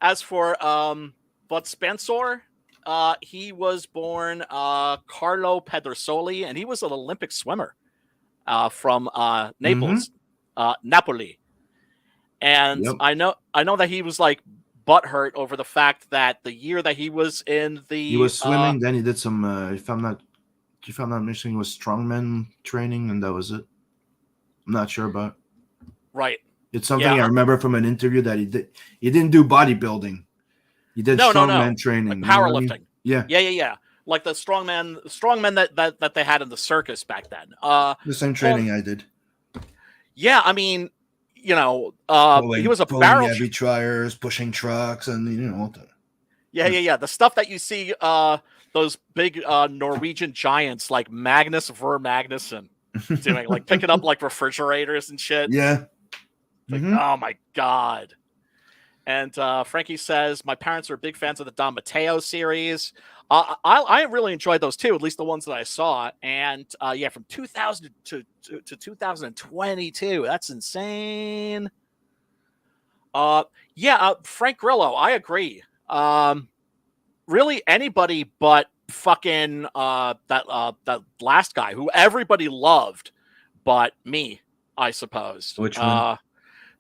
as for Bud Spencer, he was born Carlo Pedersoli, and he was an Olympic swimmer from Naples, Napoli. And Yep. I know that he was like butthurt over the fact that the year that he was in the He was swimming, then he did some if I'm not mistaken, it was strongman training, and that was it. I'm not sure about. Right. It's something I remember from an interview that he did. He didn't do bodybuilding. He did strongman training, like powerlifting. You know what I mean? Yeah. Like the strongmen that they had in the circus back then. The same training I did. Yeah, I mean, he was a barrel heavy tryers, pushing trucks, and all that. Yeah. The stuff that you see, those big Norwegian giants like Magnus Ver Magnuson doing, like picking up like refrigerators and shit. Yeah. Like, oh my God. And Frankie says, my parents are big fans of the Don Mateo series. I really enjoyed those too, at least the ones that I saw. And from 2000 to 2022, that's insane. Frank Grillo, I agree. Really anybody but fucking that last guy who everybody loved, but me, I suppose. Which one?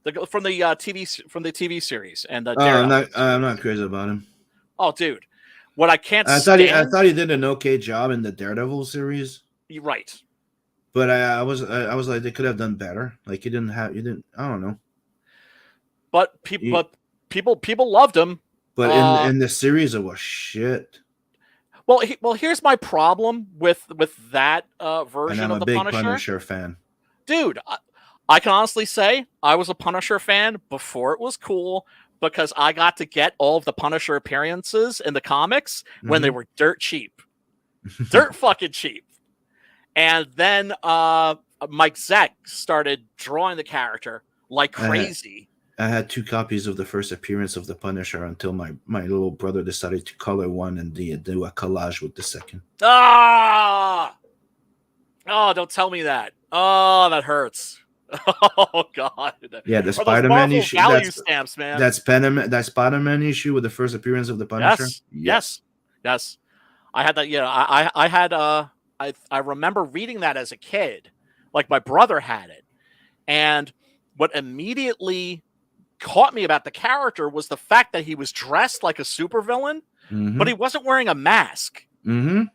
From the TV series and the I'm not crazy about him. Oh, dude, what I can't I thought he did an okay job in the Daredevil series. You're right, but I was like, they could have done better. Like you didn't. I don't know. But people loved him. But in the series, it was shit. Well, here's my problem with that version and I'm of the big Punisher fan, dude. I can honestly say I was a Punisher fan before it was cool because I got to get all of the Punisher appearances in the comics when they were dirt cheap. Dirt fucking cheap. And then Mike Zeck started drawing the character like crazy. I had 2 copies of the first appearance of the Punisher until my little brother decided to color one and do a collage with the second. Oh, don't tell me that. Oh, that hurts. Oh God! Yeah, the Spider-Man issue. Value stamps, man. That Spider-Man issue with the first appearance of the Punisher. Yes. I had that. Yeah, I had. I remember reading that as a kid. Like my brother had it, and what immediately caught me about the character was the fact that he was dressed like a supervillain, but he wasn't wearing a mask. And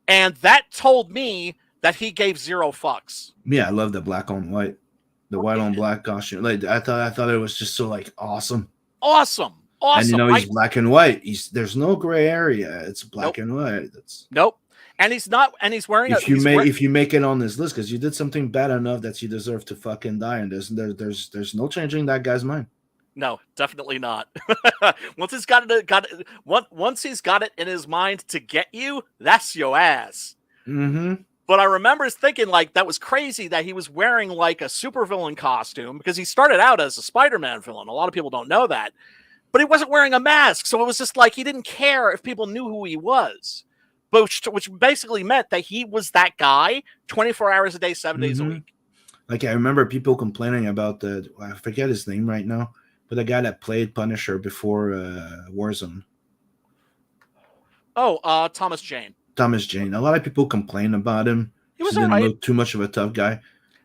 that told me that he gave 0 fucks. Yeah, I love the black on white. The white on black costume. Like I thought it was just so like awesome. Awesome. And he's black and white. There's no gray area. It's black and white. Nope. And he's not. And he's wearing. If you make it on this list because you did something bad enough that you deserve to fucking die, and there's no changing that guy's mind. No, definitely not. Once he's got it in his mind to get you, that's your ass. But I remember thinking like that was crazy that he was wearing like a supervillain costume because he started out as a Spider-Man villain. A lot of people don't know that. But he wasn't wearing a mask. So it was just like he didn't care if people knew who he was. Which basically meant that he was that guy 24 hours a day, 7 days a week. Like I remember people complaining about I forget his name right now, but the guy that played Punisher before Warzone. Oh, Thomas Jane. A lot of people complain about him. He was didn't look too much of a tough guy,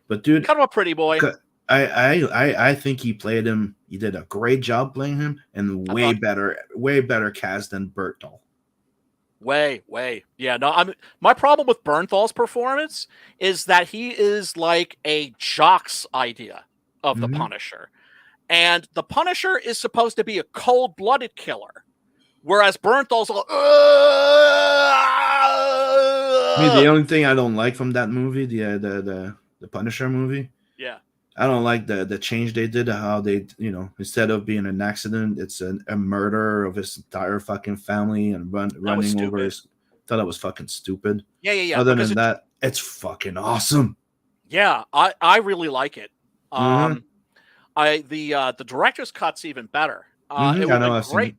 but dude, kind of a pretty boy. I think he played him. He did a great job playing him, and way better cast than Berthol. Way. Yeah, no, my problem with Bernthal's performance is that he is like a jock's idea of the Punisher. And the Punisher is supposed to be a cold-blooded killer. Whereas Bernthal's all, the only thing I don't like from that movie, the Punisher movie. Yeah. I don't like the change they did, how they, instead of being an accident, it's a murder of his entire fucking family and running over his. Thought that was fucking stupid. Yeah. Other than that, it's fucking awesome. Yeah, I really like it. The director's cut's even better. It I would know, have I've been seen great. it.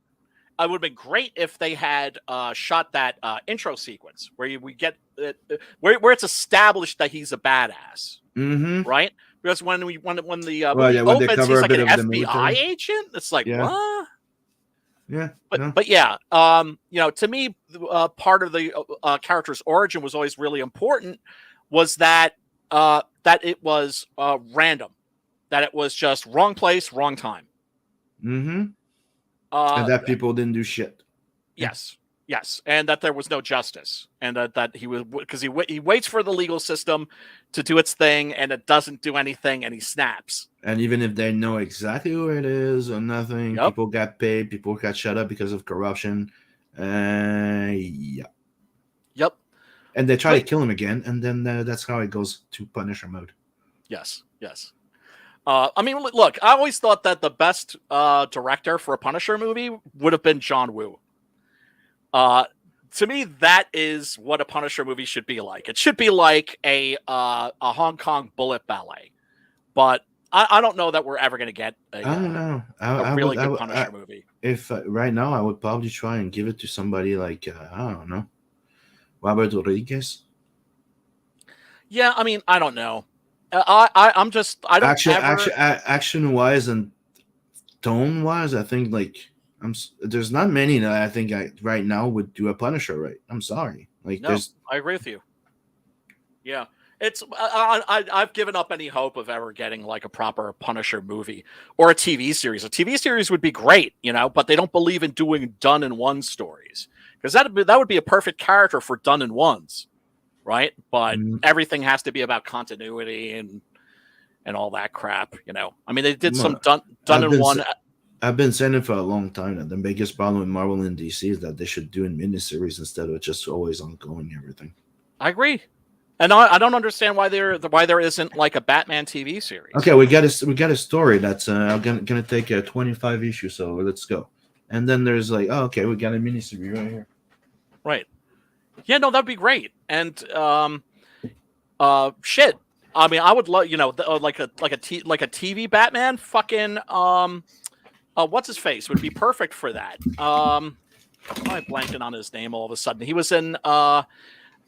It would have been great if they had shot that intro sequence where we get where it's established that he's a badass, right? Because when the Well, movie yeah, when they opens, cover he's a like bit an of the FBI military. agent. It's like Yeah. what? Yeah. But No. but yeah, to me, part of the character's origin was always really important. Was that that it was random, that it was just wrong place, wrong time. And Uh, that people didn't do shit. yes, yes, and that there was no justice, and that he was because he waits for the legal system to do its thing, and it doesn't do anything, and he snaps. And even if they know exactly where it is or nothing, Yep. people got paid, people got shut up because of corruption. Yeah. Yep. And they try But to kill him again, and then that's how it goes to Punisher mode. yes, yes. I mean, look, I always thought that the best director for a Punisher movie would have been John Woo. To me, that is what a Punisher movie should be like. It should be like a Hong Kong bullet ballet. But I don't know that we're ever going to get I don't know. a really good Punisher movie. If right now, I would probably try and give it to somebody like I don't know, Robert Rodriguez. Yeah, I mean, I don't know. I'm just I don't action wise and tone wise, I think like there's not many that I think right now would do a Punisher right. I'm sorry, like no, I agree with you. Yeah, it's I've given up any hope of ever getting like a proper Punisher movie or a TV series. A TV series would be great, but they don't believe in doing done in one stories because that would be a perfect character for done in ones, right? But everything has to be about continuity and all that crap, I mean, they did some done in one. I've been saying it for a long time that the biggest problem with Marvel and DC is that they should do in miniseries instead of just always ongoing everything. I agree, and I don't understand why there isn't like a Batman TV series. Okay, we got a story that's gonna take 25 issues, so let's go. And then there's like, oh, okay, we got a miniseries right here. Right. Yeah, no, that'd be great. And shit. I mean, I would love, like a TV Batman. Fucking what's his face would be perfect for that. I'm blanking on his name all of a sudden. He was in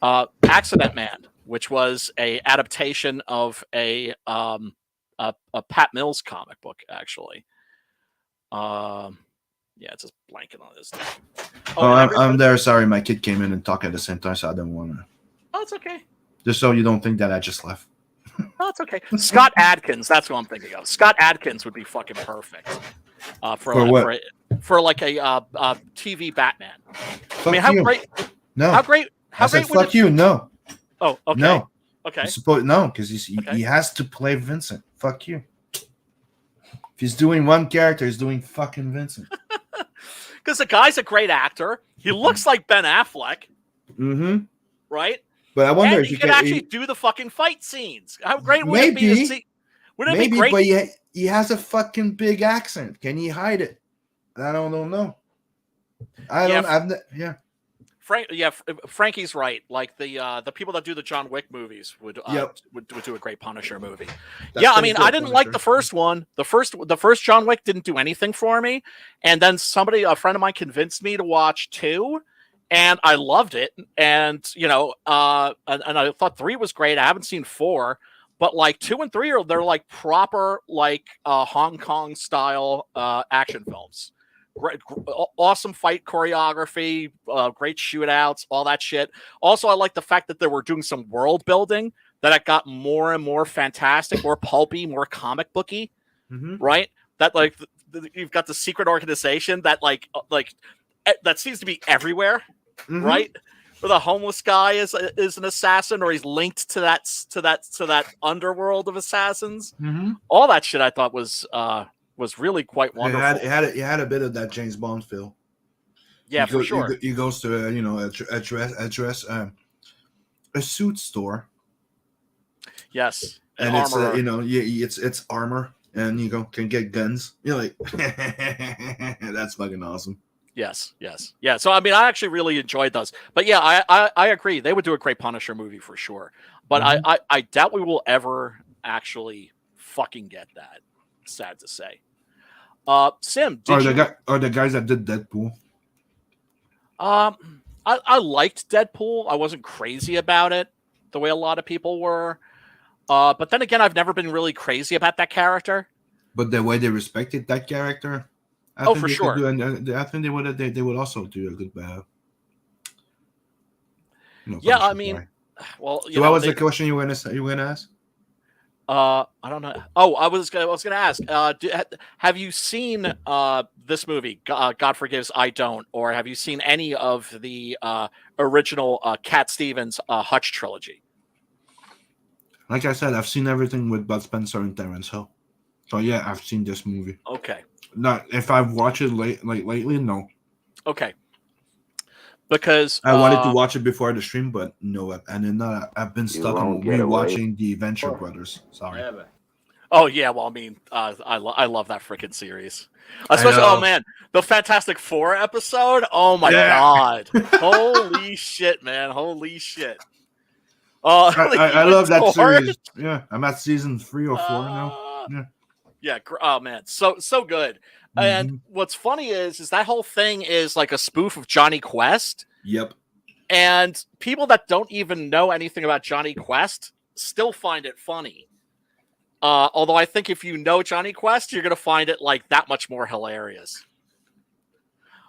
Accident Man, which was a adaptation of a Pat Mills comic book, actually. Yeah, it's just blanking on his name. I'm there. Sorry, my kid came in and talked at the same time, so I didn't want to. Oh, it's okay. Just so you don't think that I just left. Oh, it's okay. Scott Adkins, that's what I'm thinking of. Scott Adkins would be fucking perfect for like a TV Batman. Fuck I mean, how you. great? No. How great? How great would fuck you? No. Oh, okay. No. Okay. No, because he has to play Vincent. Fuck you. If he's doing one character, he's doing fucking Vincent. Because the guy's a great actor. He looks like Ben Affleck. Mm-hmm. Right? But I wonder if he could actually do the fucking fight scenes. How great would it be to see? Would it be great? But he has a fucking big accent. Can he hide it? I don't know. Frankie's right. Like the people that do the John Wick movies would do a great Punisher movie. I mean, I didn't like the first one. The first John Wick didn't do anything for me, and then a friend of mine, convinced me to watch 2. And I loved it, and and I thought 3 was great. I haven't seen 4, but like 2 and 3 they're like proper like Hong Kong style action films. Great, awesome fight choreography, great shootouts, all that shit. Also, I like the fact that they were doing some world building that it got more and more fantastic, more pulpy, more comic booky, right? That like you've got the secret organization that like that seems to be everywhere. Right, where the homeless guy is an assassin, or he's linked to that underworld of assassins. All that shit I thought was really quite wonderful. It had a bit of that James Bond feel. Yeah, for sure. He goes to address a suit store. Yes, and it's it's armor, and you can get guns. You're like, that's fucking awesome. Yes. Yeah. So, I mean, I actually really enjoyed those. But yeah, I agree. They would do a great Punisher movie for sure. But I doubt we will ever actually fucking get that. sad to say. Sim, or the guys that did Deadpool. I liked Deadpool. I wasn't crazy about it the way a lot of people were. But then again, I've never been really crazy about that character. But the way they respected that character, I think for they sure. could do, and I think they would also do a good yeah, I mean, well, so what was the question you were gonna ask? I don't know. Oh, I was gonna ask. Have you seen this movie? God Forgives, I Don't, or have you seen any of the original Cat Stevens Hutch trilogy? Like I said, I've seen everything with Bud Spencer and Terence Hill. So yeah, I've seen this movie. Okay. Not if I've watched it lately, no. Okay. Because I wanted to watch it before the stream, but no, and then I've been stuck on rewatching the Venture Brothers. Sorry. Oh yeah, well I mean, I love that freaking series. Especially, oh man, the Fantastic Four episode. Oh my god! Holy shit, man! Holy shit! I love that series. Yeah, I'm at season 3 or 4 now. Yeah. Oh man, so good. And what's funny is that whole thing is like a spoof of Johnny Quest. Yep. And people that don't even know anything about Johnny Quest still find it funny. Although I think if you know Johnny Quest, you're going to find it like that much more hilarious.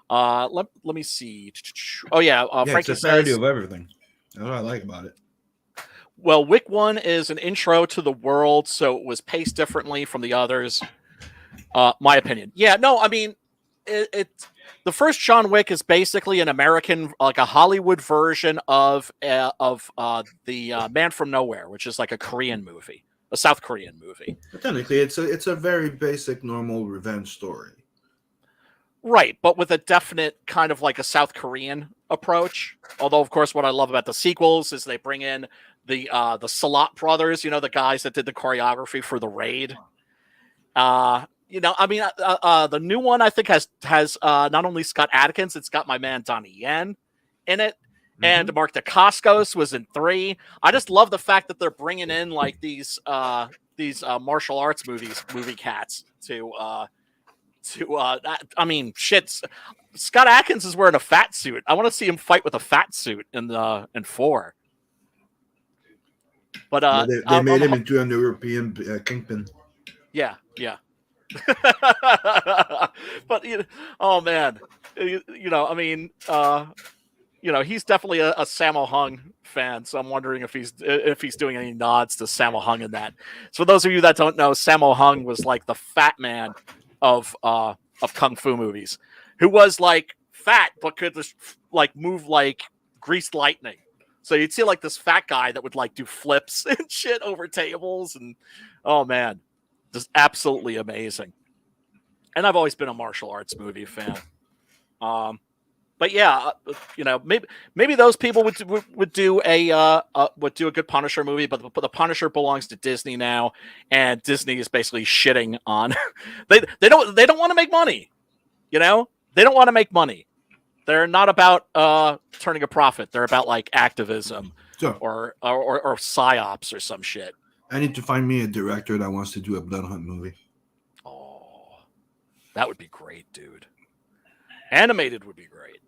Let me see. Oh yeah, Frankie it's a parody of everything. That's what I like about it. Well, Wick 1 is an intro to the world, so it was paced differently from the others. My opinion. Yeah, no, I mean, the first John Wick is basically an American, like a Hollywood version of the Man from Nowhere, which is like a Korean movie, a South Korean movie. But technically, it's a very basic, normal revenge story. Right, but with a definite kind of like a South Korean approach. Although, of course, what I love about the sequels is they bring in the Salat brothers, the guys that did the choreography for The Raid. I mean, the new one I think has not only Scott Adkins, it's got my man Donnie Yen in it, and Mark Dacascos was in 3. I just love the fact that they're bringing in like these martial arts movie cats to. I mean, shit. Scott Adkins is wearing a fat suit. I want to see him fight with a fat suit in 4. But they made him into an European kingpin. Yeah. But oh man, I mean, he's definitely a Sammo Hung fan, so I'm wondering if he's doing any nods to Sammo Hung in that. So for those of you that don't know, Sammo Hung was like the fat man of kung fu movies, who was like fat but could just like move like greased lightning. So you'd see like this fat guy that would like do flips and shit over tables, and oh man, just absolutely amazing. And I've always been a martial arts movie fan. But yeah, maybe those people would do a good Punisher movie, but the Punisher belongs to Disney now, and Disney is basically shitting on. they don't want to make money, They don't want to make money. They're not about turning a profit. They're about like activism or psyops or some shit. I need to find me a director that wants to do a Blood Hunt movie. Oh, that would be great, dude. Animated would be great.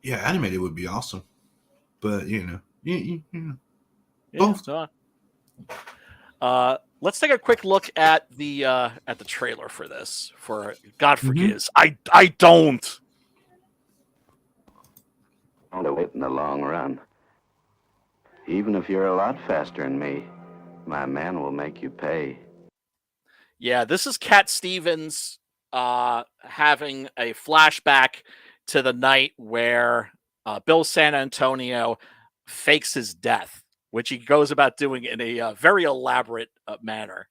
Yeah, animated would be awesome. But both. Let's take a quick look at the trailer for this. For God Forgives, I don't. To wait in the long run. Even if you're a lot faster than me, my man will make you pay. Yeah, this is Cat Stevens having a flashback to the night where Bill San Antonio fakes his death, which he goes about doing in a very elaborate manner.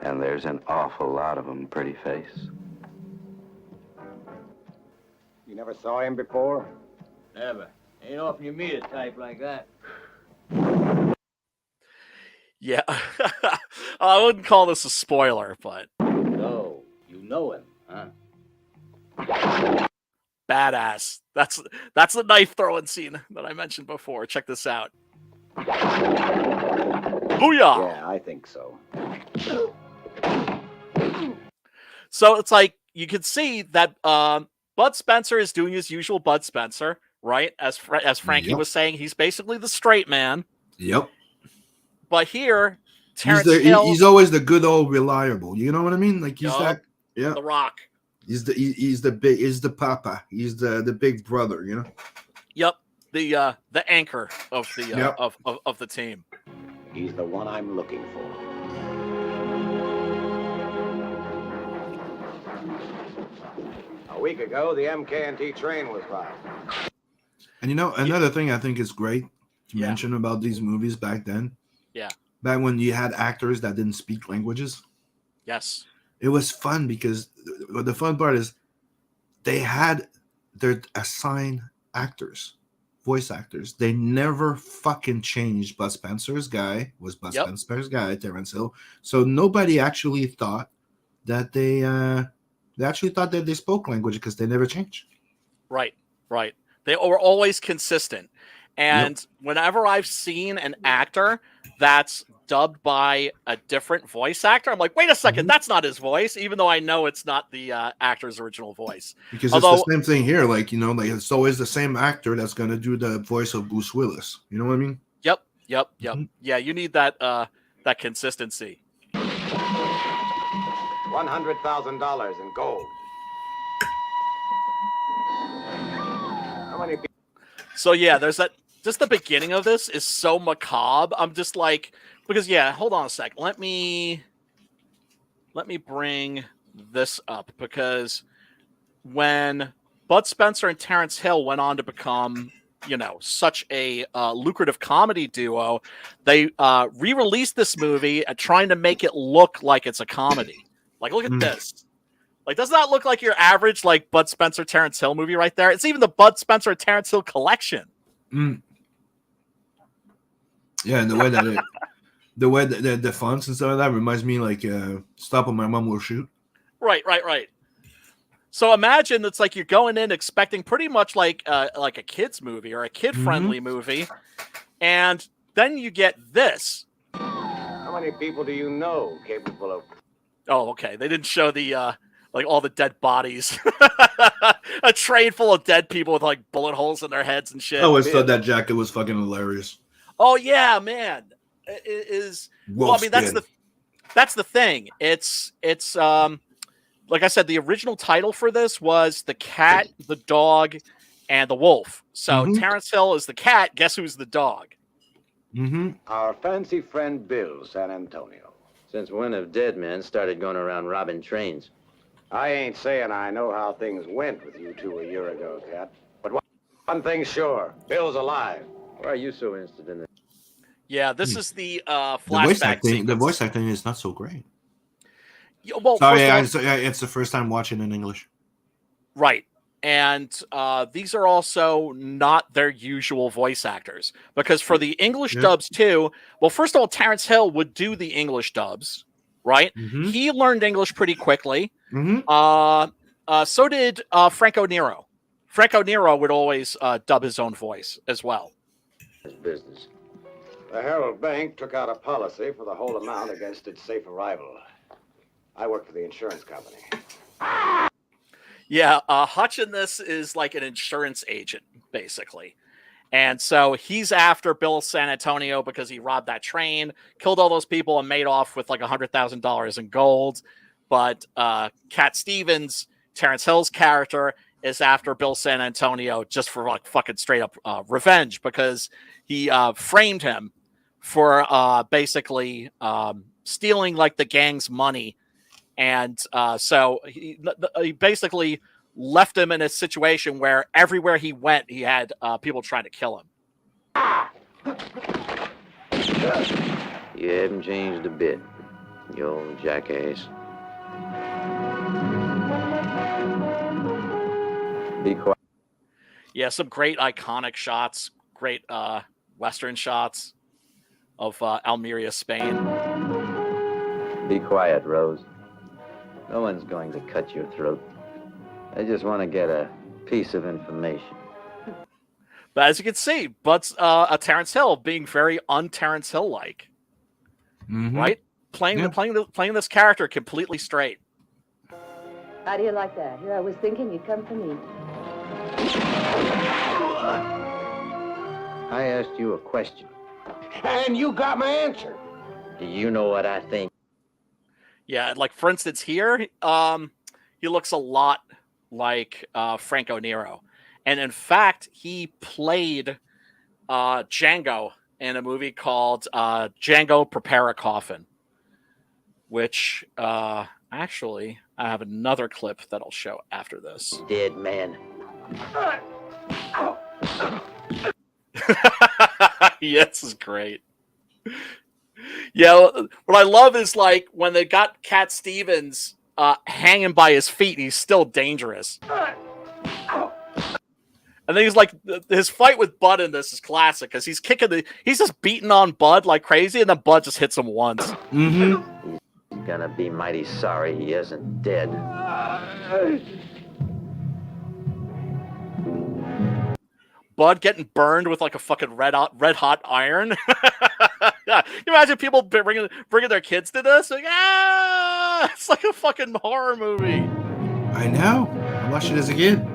And there's an awful lot of them, pretty face. You never saw him before? Never. Ain't often you meet a type like that. Yeah. I wouldn't call this a spoiler, but... So, you know him, huh? Badass. That's the knife throwing scene that I mentioned before. Check this out. Booyah! Yeah, I think so. So it's like you can see that Bud Spencer is doing his usual Bud Spencer, right? As Frankie was saying, he's basically the straight man. Yep. But here, Terence Hill, he's always the good old reliable. You know what I mean? Like he's that. Yeah. The Rock. He's the papa. He's the big brother. You know. Yep. The anchor of the of the team. He's the one I'm looking for. A week ago, the MK&T train was robbed. And another thing I think is great to mention about these movies back then. Yeah. Back when you had actors that didn't speak languages. Yes. It was fun because the fun part is they had their assigned actors, voice actors. They never fucking changed. Bud Spencer's guy was Bud Spencer's guy, Terence Hill. So nobody actually thought that they thought that they spoke language because they never changed. Right. They were always consistent. And whenever I've seen an actor that's dubbed by a different voice actor, I'm like, wait a second, that's not his voice, even though I know it's not the actor's original voice. Because it's the same thing here. Like, like it's always the same actor that's going to do the voice of Bruce Willis. You know what I mean? Yep. Yeah, you need that consistency. $100,000 in gold. How many people? So yeah, there's that. Just the beginning of this is so macabre. I'm just like, because hold on a sec. Let me bring this up, because when Bud Spencer and Terence Hill went on to become, such a lucrative comedy duo, they re-released this movie trying to make it look like it's a comedy. Like, look at this. Like, does that look like your average, like, Bud Spencer, Terence Hill movie right there? It's even the Bud Spencer, Terence Hill collection. Yeah, and the way that the fonts and stuff like that reminds me like Stop or My Mom Will Shoot. Right. So imagine it's like you're going in expecting pretty much like a kid's movie or a kid-friendly movie, and then you get this. How many people do you know capable of? Oh, okay. They didn't show the like all the dead bodies. A train full of dead people with like bullet holes in their heads and shit. I always thought that jacket was fucking hilarious. Oh yeah, man. It is. Well, I mean, that's the thing. It's like I said, the original title for this was The Cat, the Dog, and the Wolf. So Terence Hill is the cat. Guess who's the dog? Our fancy friend Bill San Antonio. Since when have dead men started going around robbing trains? I ain't saying I know how things went with you two a year ago, Cat. But one thing's sure, Bill's alive. Why are you so interested in this? Yeah, this is the flashback sequence. The voice acting is not so great. Yeah, well, sorry, it's the first time watching in English. Right. And these are also not their usual voice actors. Because for the English dubs too, well, first of all, Terence Hill would do the English dubs, right? He learned English pretty quickly. So did Franco Nero. Franco Nero would always dub his own voice as well. Business. The Herald Bank took out a policy for the whole amount against its safe arrival. I work for the insurance company. Yeah, Hutch in this is like an insurance agent, basically. And so he's after Bill San Antonio because he robbed that train, killed all those people, and made off with like $100,000 in gold. But Cat Stevens, Terence Hill's character, is after Bill San Antonio just for like fucking straight up revenge, because he framed him for basically stealing like the gang's money. And so he basically left him in a situation where everywhere he went, he had people trying to kill him. You haven't changed a bit, you old jackass. Be quiet. Yeah, some great iconic shots, great Western shots of Almeria, Spain. Be quiet, Rose. No one's going to cut your throat. I just want to get a piece of information. But as you can see, Bud's a Terence Hill being very un-Terence Hill-like, right? Playing this character completely straight. How do you like that? Here I was thinking you'd come for me. I asked you a question. And you got my answer. Do you know what I think? Yeah, like for instance here, he looks a lot like Franco Nero. And in fact, he played Django in a movie called Django Prepare a Coffin, which actually I have another clip that I'll show after this. Dead man. Yeah, this is great. Yeah, what I love is like when they got Cat Stevens hanging by his feet, he's still dangerous. And then he's like, his fight with Bud in this is classic because he's just beating on Bud like crazy, and then Bud just hits him once. Mm-hmm. He's gonna be mighty sorry he isn't dead. Bud getting burned with like a fucking red hot iron. Yeah, can you imagine people bringing their kids to this? Like, it's like a fucking horror movie. I know. I watched it as a kid.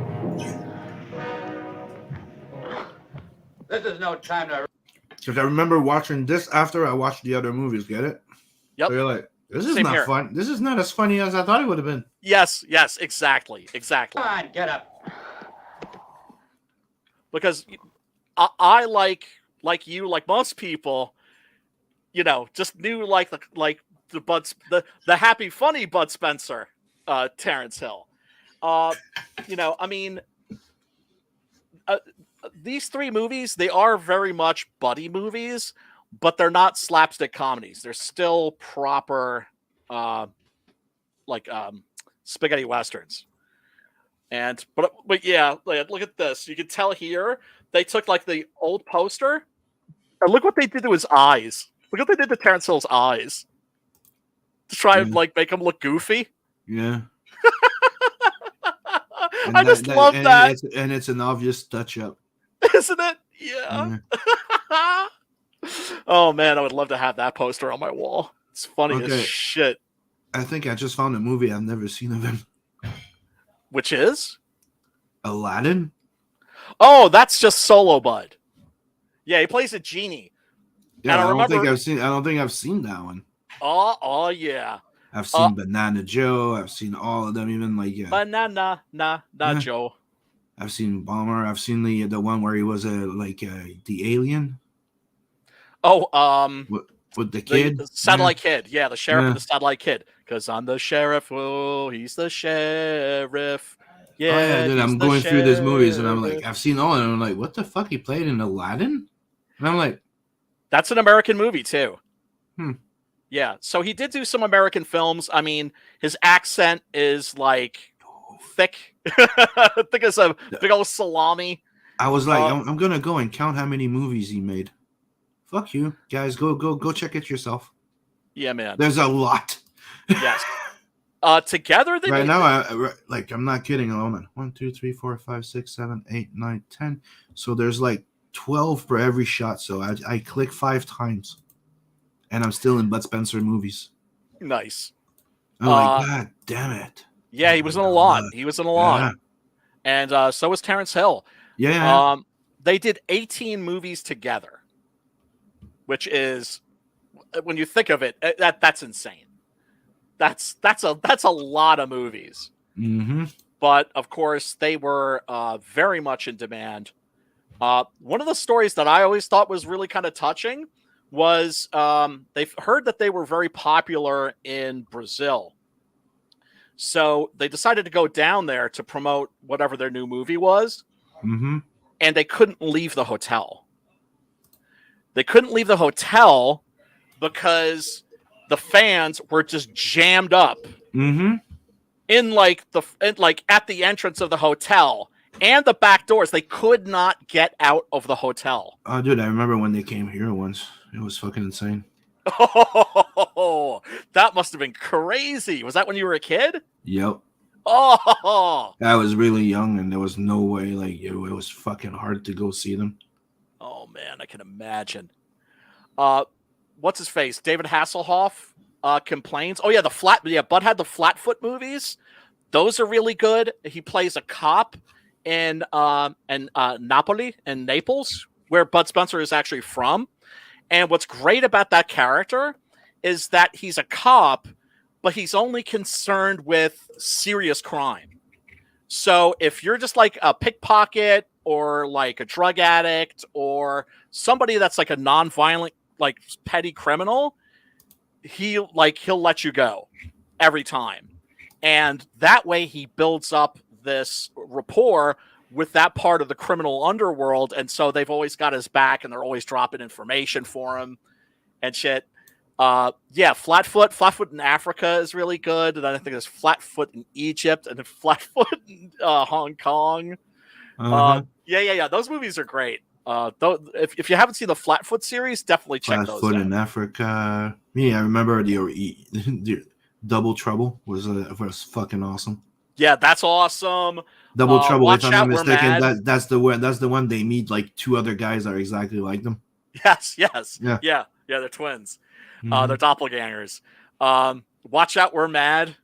This is no time to... Because I remember watching this after I watched the other movies. Get it? Yep. So you're like, this is Same not here. fun. This is not as funny as I thought it would have been. Yes, exactly. Come on, get up. Because I like you, like most people, you know, just knew like the happy funny Bud Spencer, Terence Hill. You know, I mean, these three movies, they are very much buddy movies, but they're not slapstick comedies. They're still proper spaghetti westerns. But yeah, look at this. You can tell here they took like the old poster and look what they did to his eyes. Look what they did to Terence Hill's eyes to try and like make him look goofy. Yeah. I just love that. And it's an obvious touch up. Isn't it? Yeah. Oh man, I would love to have that poster on my wall. It's funny as shit. I think I just found a movie I've never seen of him. Which is? Aladdin? Oh, that's just Solo Bud. Yeah, he plays a genie. Yeah, I don't think I've seen that one. Oh yeah. I've seen Banana Joe. I've seen all of them, even like Banana Joe. I've seen Bomber. I've seen the one where he was the alien. Oh, with the kid, the satellite kid. Yeah, the sheriff and the satellite kid. Because I'm the sheriff. Oh, he's the sheriff. Yeah. Dude, I'm going through these movies and I'm like, I've seen all of them. I'm like, what the fuck? He played in Aladdin? And I'm like, that's an American movie too. Yeah, so he did do some American films. I mean, his accent is like thick. Thick as a big old salami. I was like, I'm gonna go and count how many movies he made. Fuck you, guys. Go check it yourself. Yeah, man. There's a lot. Yes. Together they right now, I'm not kidding. Hold on. 1, 2, 3, 4, 5, 6, 7, 8, 9, 10. So there's like 12 for every shot. So I click 5 times. And I'm still in Bud Spencer movies. Nice. I'm like, God damn it. Yeah, he was in a lot. Yeah. And so was Terence Hill. Yeah. They did 18 movies together, which is, when you think of it, that's insane. That's a lot of movies. Mm-hmm. But of course, they were very much in demand. One of the stories that I always thought was really kind of touching was they've heard that they were very popular in Brazil. So they decided to go down there to promote whatever their new movie was. Mm-hmm. And they couldn't leave the hotel. They couldn't leave the hotel because the fans were just jammed up Mm-hmm. at the entrance of the hotel and the back doors. They could not get out of the hotel. Oh, dude, I remember when they came here once. It was fucking insane. Oh, that must have been crazy. Was that when you were a kid? Yep. Oh, I was really young, and there was no way. Like it was fucking hard to go see them. Oh man, I can imagine. What's his face? David Hasselhoff complains. Oh yeah, Bud had the Flatfoot movies. Those are really good. He plays a cop in Napoli, in Naples, where Bud Spencer is actually from. And what's great about that character is that he's a cop, but he's only concerned with serious crime. So if you're just like a pickpocket or like a drug addict or somebody that's like a non-violent, like petty criminal, he'll let you go every time. And that way he builds up this rapport with that part of the criminal underworld. And so they've always got his back and they're always dropping information for him and shit. Flatfoot in Africa is really good. And then I think there's Flatfoot in Egypt and then Flatfoot in Hong Kong. Those movies are great. If you haven't seen the Flatfoot series, definitely check those out. Flatfoot in Africa. Yeah, I remember the Double Trouble was fucking awesome. Yeah, that's awesome. Double Trouble, if I'm not We're mistaken, Mad. that's the one they meet like two other guys that are exactly like them. Yes. Yeah, they're twins. Mhm. They're doppelgangers. Watch Out, We're Mad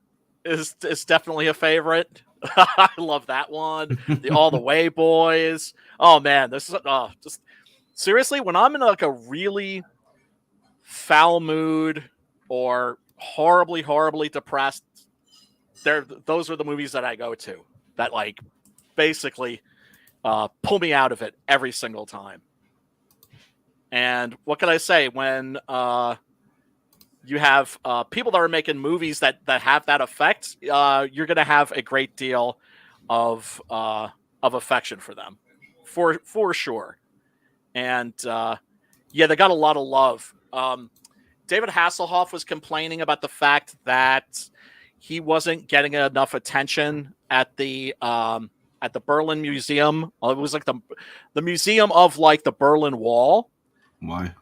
is definitely a favorite. I love that one. All the Way Boys. Oh man, this is just seriously, when I'm in like a really foul mood or horribly depressed, those are the movies that I go to that like basically pull me out of it every single time. And what can I say when you have people that are making movies that have that effect? You're going to have a great deal of affection for them, for sure. And they got a lot of love. David Hasselhoff was complaining about the fact that he wasn't getting enough attention at the Berlin Museum. It was like the museum of like the Berlin Wall. Why?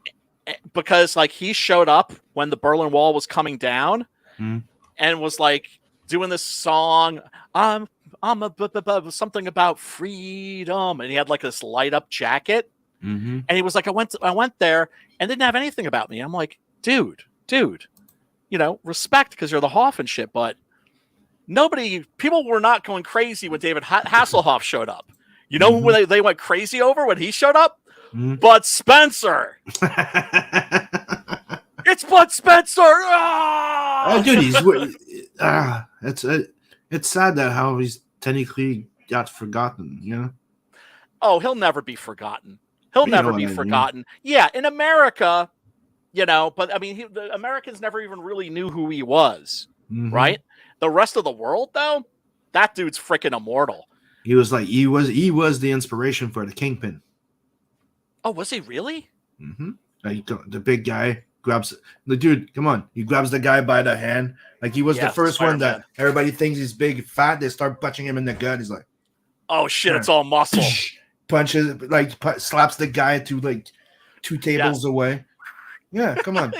Because like he showed up when the Berlin Wall was coming down and was like doing this song. I'm something about freedom, and he had like this light up jacket, and he was like, I went there and didn't have anything about me. I'm like, dude, respect because you're the Hoff and shit, but people were not going crazy when David Hasselhoff showed up. You know who they went crazy over when he showed up? Bud Spencer. It's Bud Spencer. Oh, dude, it's sad that how he's technically got forgotten. You know. Oh, he'll never be forgotten. Forgotten. Yeah, in America, but I mean, the Americans never even really knew who he was, right? The rest of the world, though, that dude's freaking immortal. He was the inspiration for the Kingpin. Oh, was he really? Like the big guy grabs the dude. Come on, he grabs the guy by the hand. Like he was the first Spider-Man. One that everybody thinks he's big, fat. They start punching him in the gut. He's like, "Oh shit, it's all muscle." Punches slaps the guy to like 2 tables away. Yeah, come on.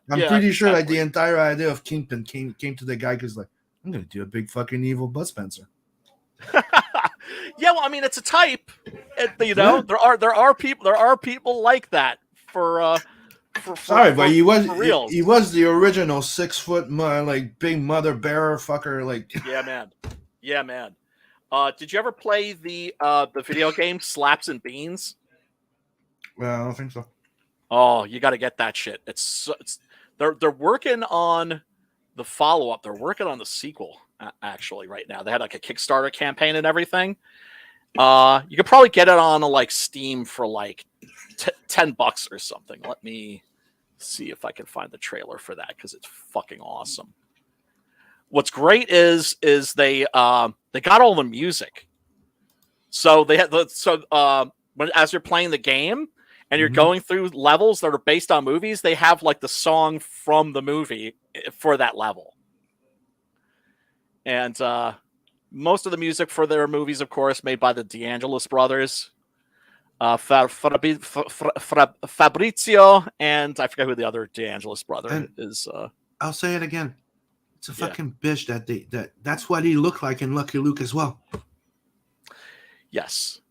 I'm pretty sure like the entire idea of Kingpin came to the guy because like I'm gonna do a big fucking evil Bud Spencer. Yeah, well, I mean, it's a type. There are people like that for but he was real. He was the original 6 foot like big mother bearer fucker. Like yeah, man. Did you ever play the video game Slaps and Beans? Well, I don't think so. Oh, you got to get that shit. They're working on the follow up. They're working on the sequel. Actually, right now they had like a Kickstarter campaign and everything. You could probably get it on like Steam for like $10 or something. Let me see if I can find the trailer for that because it's fucking awesome. What's great is they got all the music. So they had as you're playing the game and you're going through levels that are based on movies, they have like the song from the movie for that level. And most of the music for their movies, of course, made by the DeAngelis brothers, Fabrizio, and I forget who the other DeAngelis brother is. I'll say it again. It's a fucking bitch that's what he looked like in Lucky Luke as well. Yes.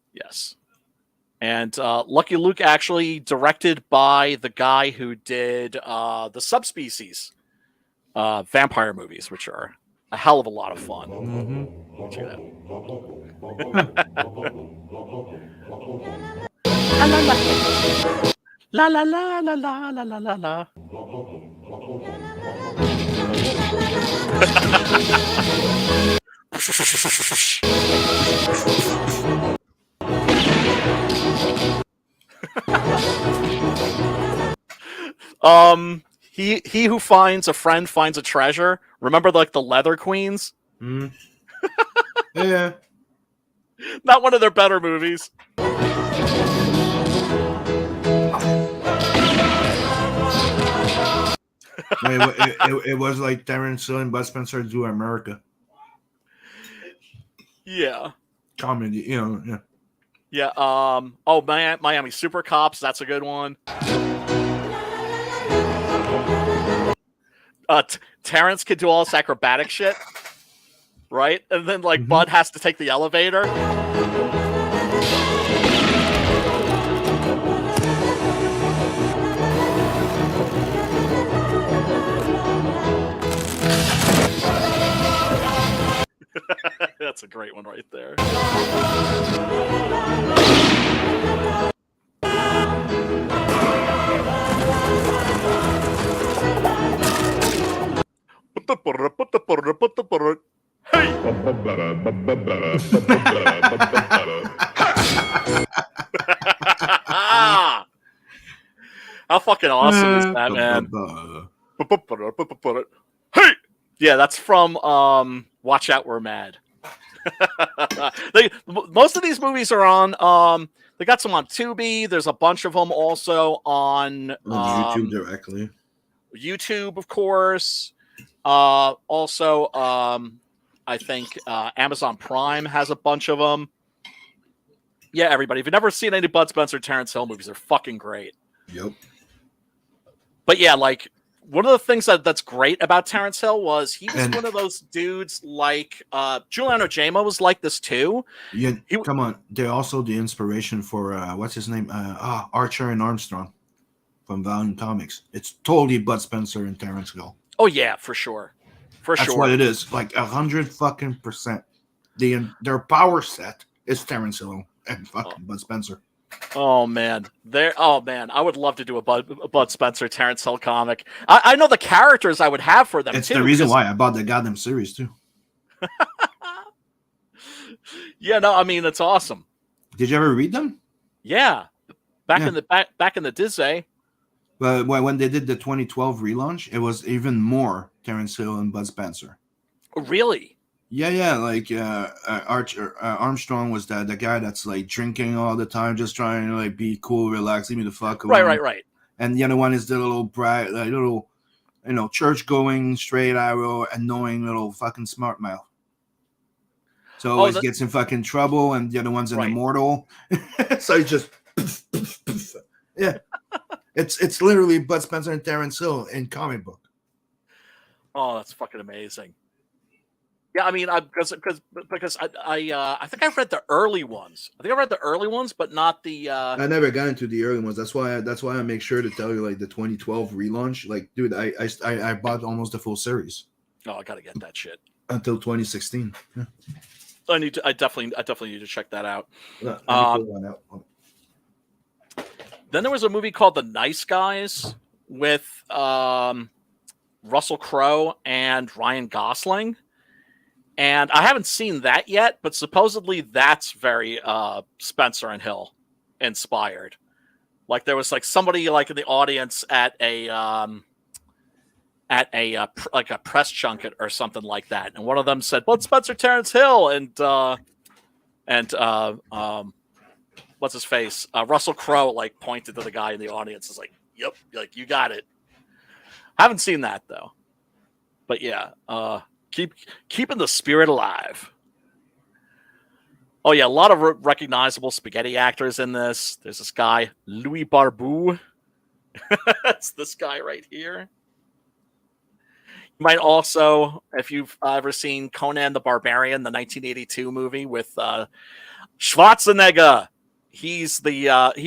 And Lucky Luke actually directed by the guy who did the Subspecies vampire movies, which are a hell of a lot of fun. Mm-hmm. Check it out. La la la la la la la la la. He who finds a friend finds a treasure. Remember, like the Leather Queens? Mm-hmm. Yeah. Not one of their better movies. It was like Terence Hill and Bud Spencer do America Yeah. comedy, Yeah. Yeah. Oh, Miami Super Cops. That's a good one. Terrence can do all this acrobatic shit, right? And then like Bud has to take the elevator. That's a great one right there. Hey! How fucking awesome is that, man? Hey! Yeah, that's from Watch Out, We're Mad. Most of these movies are on. They got some on Tubi. There's a bunch of them also on YouTube directly. YouTube, of course. Also, I think Amazon Prime has a bunch of them. Yeah, everybody. If you've never seen any Bud Spencer, Terence Hill movies, they're fucking great. Yep. But yeah, like one of the things that's great about Terence Hill was he was one of those dudes like Giuliano Jamo was like this too. Yeah, come on. They're also the inspiration for what's his name? Archer and Armstrong from Valiant Comics. It's totally Bud Spencer and Terence Hill. Oh yeah, for sure. That's what it is. Like 100% their power set is Terence Hill and fucking Bud Spencer. Oh man, I would love to do a Bud Spencer Terence Hill comic. I know the characters I would have for them. It's too, the reason why I bought the goddamn series too. Yeah, no, I mean it's awesome. Did you ever read them? Yeah, back in the Disney. But when they did the 2012 relaunch, it was even more Terence Hill and Bud Spencer. Really? Yeah. Like Armstrong was the guy that's like drinking all the time, just trying to like be cool, relax, leave me the fuck alone. Right. And the other one is the little bright, little, church going, straight arrow, annoying little fucking smart mouth. So always gets in fucking trouble, and the other one's an immortal. So he just yeah. It's literally Bud Spencer and Terence Hill in comic book. Oh, that's fucking amazing. Yeah, I mean, because I think I've read the early ones. I think I read the early ones, but not the. I never got into the early ones. That's why I make sure to tell you like the 2012 relaunch. Like, dude, I bought almost the full series. Oh, I gotta get that shit until 2016. Yeah. I definitely need to check that out. Then there was a movie called The Nice Guys with Russell Crowe and Ryan Gosling. And I haven't seen that yet, but supposedly that's very Spencer and Hill inspired. Like there was like somebody like in the audience at a press junket or something like that, and one of them said, "Bud Spencer, Terence Hill," and what's his face? Russell Crowe like pointed to the guy in the audience. Is like, "Yep, like you got it." I haven't seen that though, but yeah. Keeping the spirit alive. Oh yeah, a lot of recognizable spaghetti actors in this. There's this guy, Louis Barbu. That's this guy right here. You might also, if you've ever seen Conan the Barbarian, the 1982 movie with Schwarzenegger. He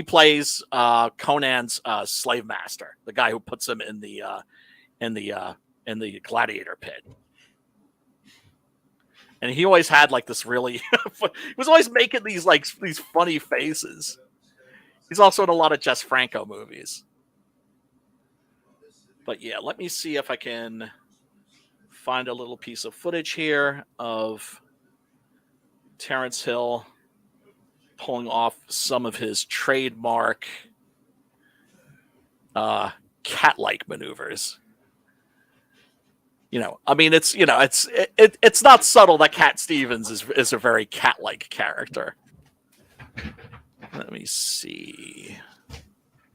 plays Conan's slave master, the guy who puts him in the gladiator pit. And he always had like this really, he was always making these funny faces. He's also in a lot of Jess Franco movies. But yeah, let me see if I can find a little piece of footage here of Terence Hill pulling off some of his trademark cat-like maneuvers. I mean, it's it's not subtle that Cat Stevens is a very cat-like character. Let me see.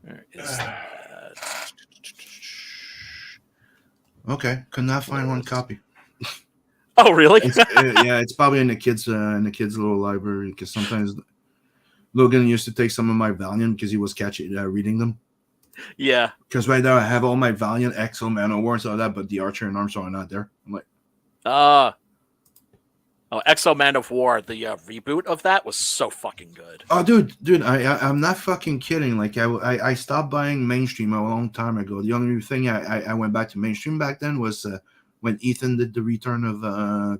Where is that? Okay, could not find one copy. Oh, really? It's probably in the kids' little library, because sometimes Logan used to take some of my Valiant because he was catching reading them. Yeah. Because right now I have all my Valiant, Exo, Man of War, and all that, but the Archer and Armstrong are not there. I'm like, Exo Man of War, the reboot of that was so fucking good. Oh, dude, I'm not fucking kidding. Like, I stopped buying mainstream a long time ago. The only thing I went back to mainstream back then was when Ethan did the return of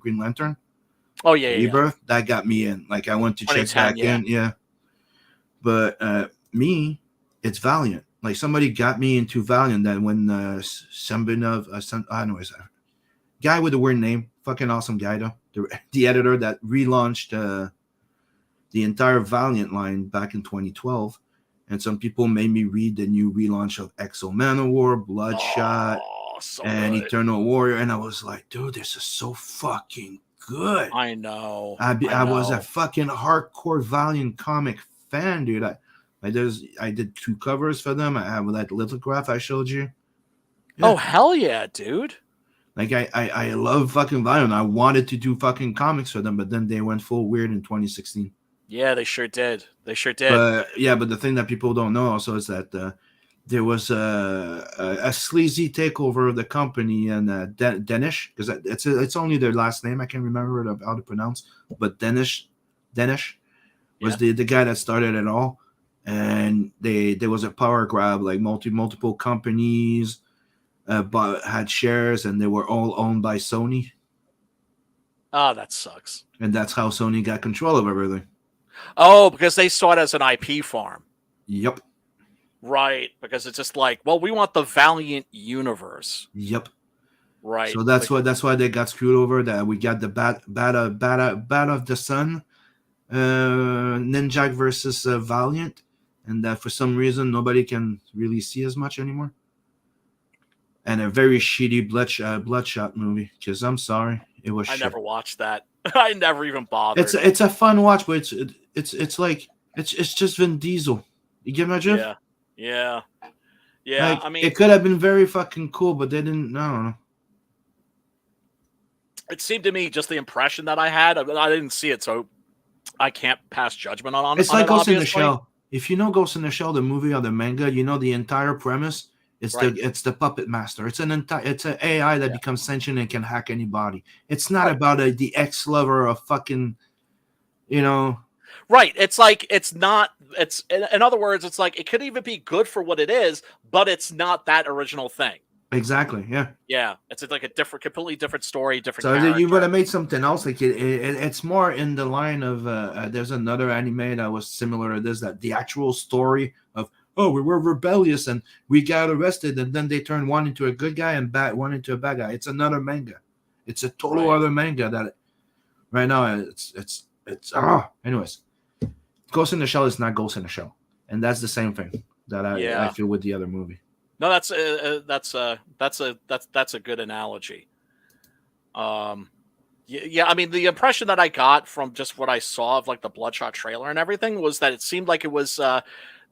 Green Lantern. Oh yeah, Rebirth. Yeah. That got me in. Like, I went to check back in. Yeah. But me, it's Valiant. Like, somebody got me into Valiant that when anyways, guy with a weird name, fucking awesome guy though. The editor that relaunched the entire Valiant line back in 2012, and some people made me read the new relaunch of Exo Man of War, Bloodshot, and good. Eternal Warrior, and I was like, dude, this is so fucking good. I know. I was a fucking hardcore Valiant comic fan, dude. I did 2 covers for them. I have that lithograph I showed you. Yeah. Oh hell yeah, dude! Like, I love fucking Valiant. I wanted to do fucking comics for them, but then they went full weird in 2016. Yeah, they sure did. But the thing that people don't know also is that there was a sleazy takeover of the company, and Danish, because it's only their last name I can remember how to pronounce, but Danish was the guy that started it all, and there was a power grab, like multiple companies had shares, and they were all owned by Sony. Oh, that sucks. And that's how Sony got control of everything. Oh, because they saw it as an IP farm. Yep. Right, because it's just like, well, we want the Valiant universe. Yep. Right. So that's why they got screwed over. That we got the Bat of the Sun, Ninjak versus Valiant, and that for some reason nobody can really see as much anymore. And a very shitty Bloodshot movie. Because I'm sorry, it was. I never watched that. I never even bothered. It's a fun watch, but it's like it's just Vin Diesel. You get my drift? Yeah. Like, I mean, it could have been very fucking cool, but they didn't. I don't know. It seemed to me, just the impression that I had. I didn't see it, so I can't pass judgment on it. It's like Ghost in the Shell. If you know Ghost in the Shell, the movie or the manga, you know the entire premise. It's the puppet master. It's an AI that becomes sentient and can hack anybody. It's not about the ex-lover of fucking, Right. It's like, it's not, it's, in other words, it's like, it could even be good for what it is, but it's not that original thing. Exactly. Yeah. Yeah. It's like a completely different story, different So character. you would have made something else. Like it's more in the line of, there's another anime that was similar to this, that the actual story of, oh, we were rebellious and we got arrested, and then they turned one into a good guy and one into a bad guy. It's another manga. It's a total other manga that right now it's anyways. Ghost in the Shell is not Ghost in the Shell, and that's the same thing that I feel with the other movie. No, that's a good analogy. Yeah, I mean, the impression that I got from just what I saw of like the Bloodshot trailer and everything was that it seemed like it was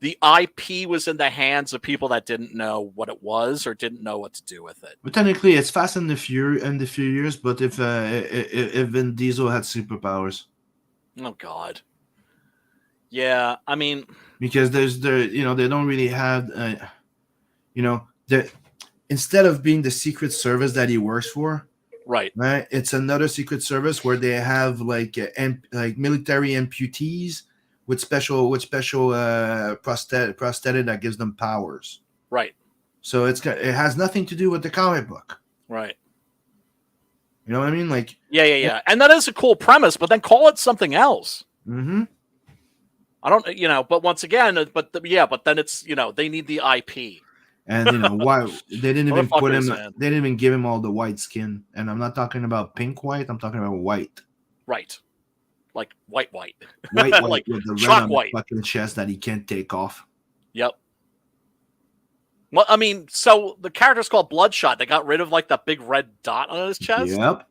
the IP was in the hands of people that didn't know what it was or didn't know what to do with it. But technically, it's Fast and the Furious. But if Vin Diesel had superpowers, oh god, yeah, I mean, because they don't really have instead of being the Secret Service that he works for, right, it's another Secret Service where they have like military amputees with special prosthetic that gives them powers. Right. So it has nothing to do with the comic book. Right. You know what I mean? Like, yeah. And that is a cool premise, but then call it something else. mm-hmm. I don't, but once again, but then it's, they need the IP. And why they didn't even put him? Man. They didn't even give him all the white skin. And I'm not talking about pink white. I'm talking about white. Right. Like white. White like with the red chalk on white. the fucking chest that he can't take off. Yep. Well, I mean, so the character's called Bloodshot. They got rid of like that big red dot on his chest. Yep.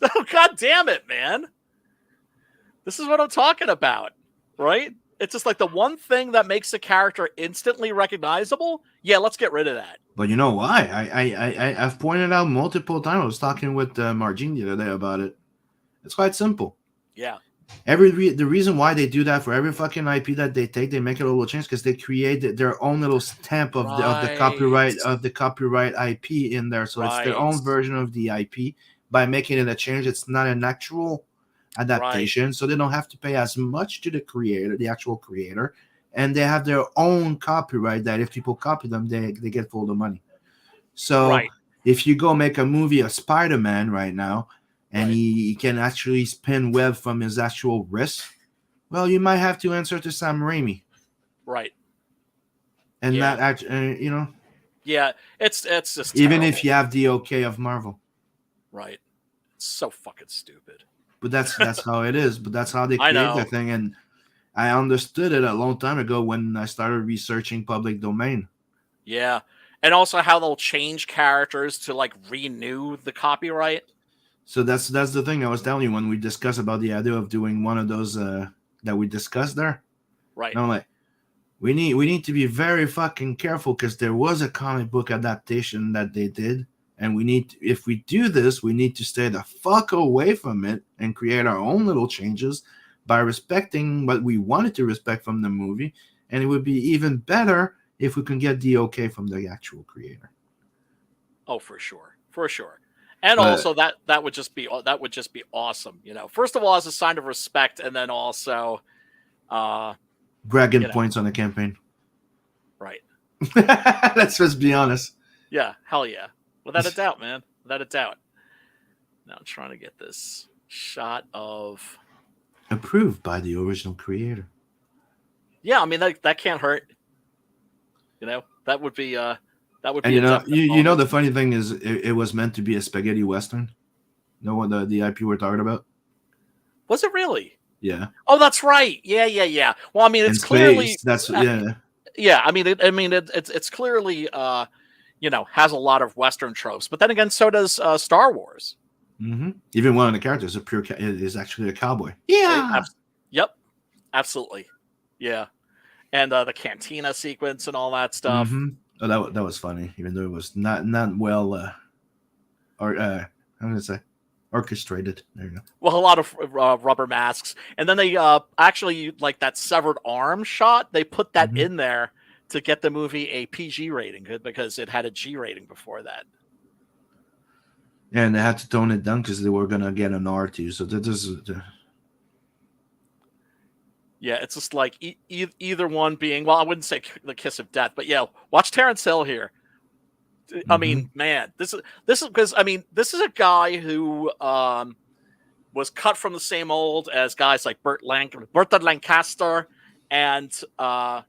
Oh, God damn it, man. This is what I'm talking about, right? It's just like the one thing that makes a character instantly recognizable. Yeah, let's get rid of that. But you know why? I've pointed out multiple times. I was talking with Margin the other day about it. It's quite simple. Yeah. The reason why they do that for every fucking IP that they take, they make it a little change because they create their own little stamp of the copyright IP in there. So it's their own version of the IP. By making it a change, it's not an actual adaptation, so they don't have to pay as much to the creator, the actual creator, and they have their own copyright that if people copy them, they get full of the money. So if you go make a movie of Spider-Man right now, and he can actually spin web from his actual wrist, well, you might have to answer to Sam Raimi. Right. And that actually, Yeah, it's just even terrible. if you have the okay of Marvel. Right. It's so fucking stupid. But that's how it is. But that's how they create their thing. And I understood it a long time ago when I started researching public domain. Yeah. And also how they'll change characters to like renew the copyright. So that's the thing I was telling you when we discussed about the idea of doing one of those that we discussed there. Right. And I'm like, we need to be very fucking careful because there was a comic book adaptation that they did. And if we do this, we need to stay the fuck away from it and create our own little changes by respecting what we wanted to respect from the movie. And it would be even better if we can get the okay from the actual creator. Oh, for sure. And also that would just be awesome. First of all, as a sign of respect, and then also bragging points on the campaign. Right. Let's just be honest. Yeah, hell yeah. Without a doubt, man. Without a doubt. Now I'm trying to get this shot of approved by the original creator. Yeah, I mean that can't hurt. That would be And the funny thing is it was meant to be a spaghetti western. You know what the IP we're talking about? Was it really? Yeah. Oh, that's right. Yeah. Well, I mean, it's clearly that's yeah. Yeah, I mean, it's clearly has a lot of Western tropes, but then again, so does Star Wars. Mm-hmm. Even one of the characters is actually a cowboy. Yeah. Yep. Absolutely. Yeah. And the cantina sequence and all that stuff. Mm-hmm. Oh, that was funny, even though it was not well, I'm gonna say orchestrated. There you go. Well, a lot of rubber masks, and then they actually like that severed arm shot. They put that in there to get the movie a PG rating because it had a G rating before that. Yeah, and they had to tone it down because they were gonna get an R2. So that is. Yeah, it's just like either one being, well, I wouldn't say the kiss of death, but yeah, watch Terence Hill here. I mean, man, this is because this is a guy who was cut from the same mold as guys like Burt Lancaster and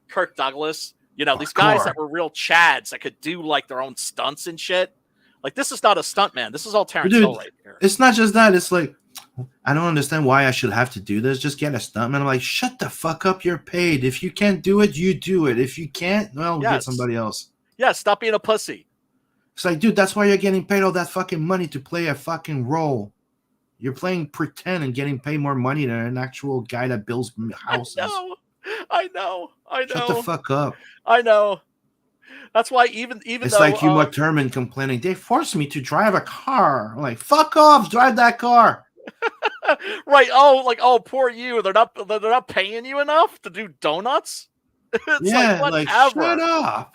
Kirk Douglas. These guys that were real chads that could do like their own stunts and shit. Like, this is not a stunt man. This is all Terence Hill right here. It's not just that. It's like, I don't understand why I should have to do this. Just get a stuntman. I'm like, shut the fuck up. You're paid. If you can't do it, you do it. If you can't, well, get somebody else. Yeah, stop being a pussy. It's like, dude, that's why you're getting paid all that fucking money to play a fucking role. You're playing pretend and getting paid more money than an actual guy that builds houses. I know. Shut the fuck up. I know. That's why even it's though, like Uma Thurman complaining, they forced me to drive a car. I'm like, fuck off, drive that car. Right. Oh, poor you. They're not paying you enough to do donuts. It's like shut up.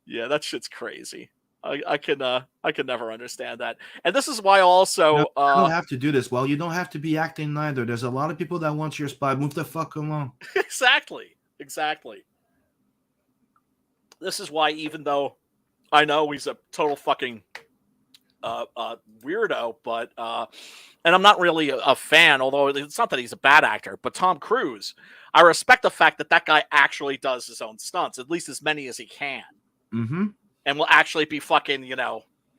Yeah, that shit's crazy. I can never understand that. And this is why also you don't have to do this. Well, you don't have to be acting neither. There's a lot of people that want your spot. Move the fuck along. Exactly. This is why, even though I know he's a total fucking weirdo, but and I'm not really a fan, although it's not that he's a bad actor, but Tom Cruise, I respect the fact that that guy actually does his own stunts, at least as many as he can, and will actually be fucking, hanging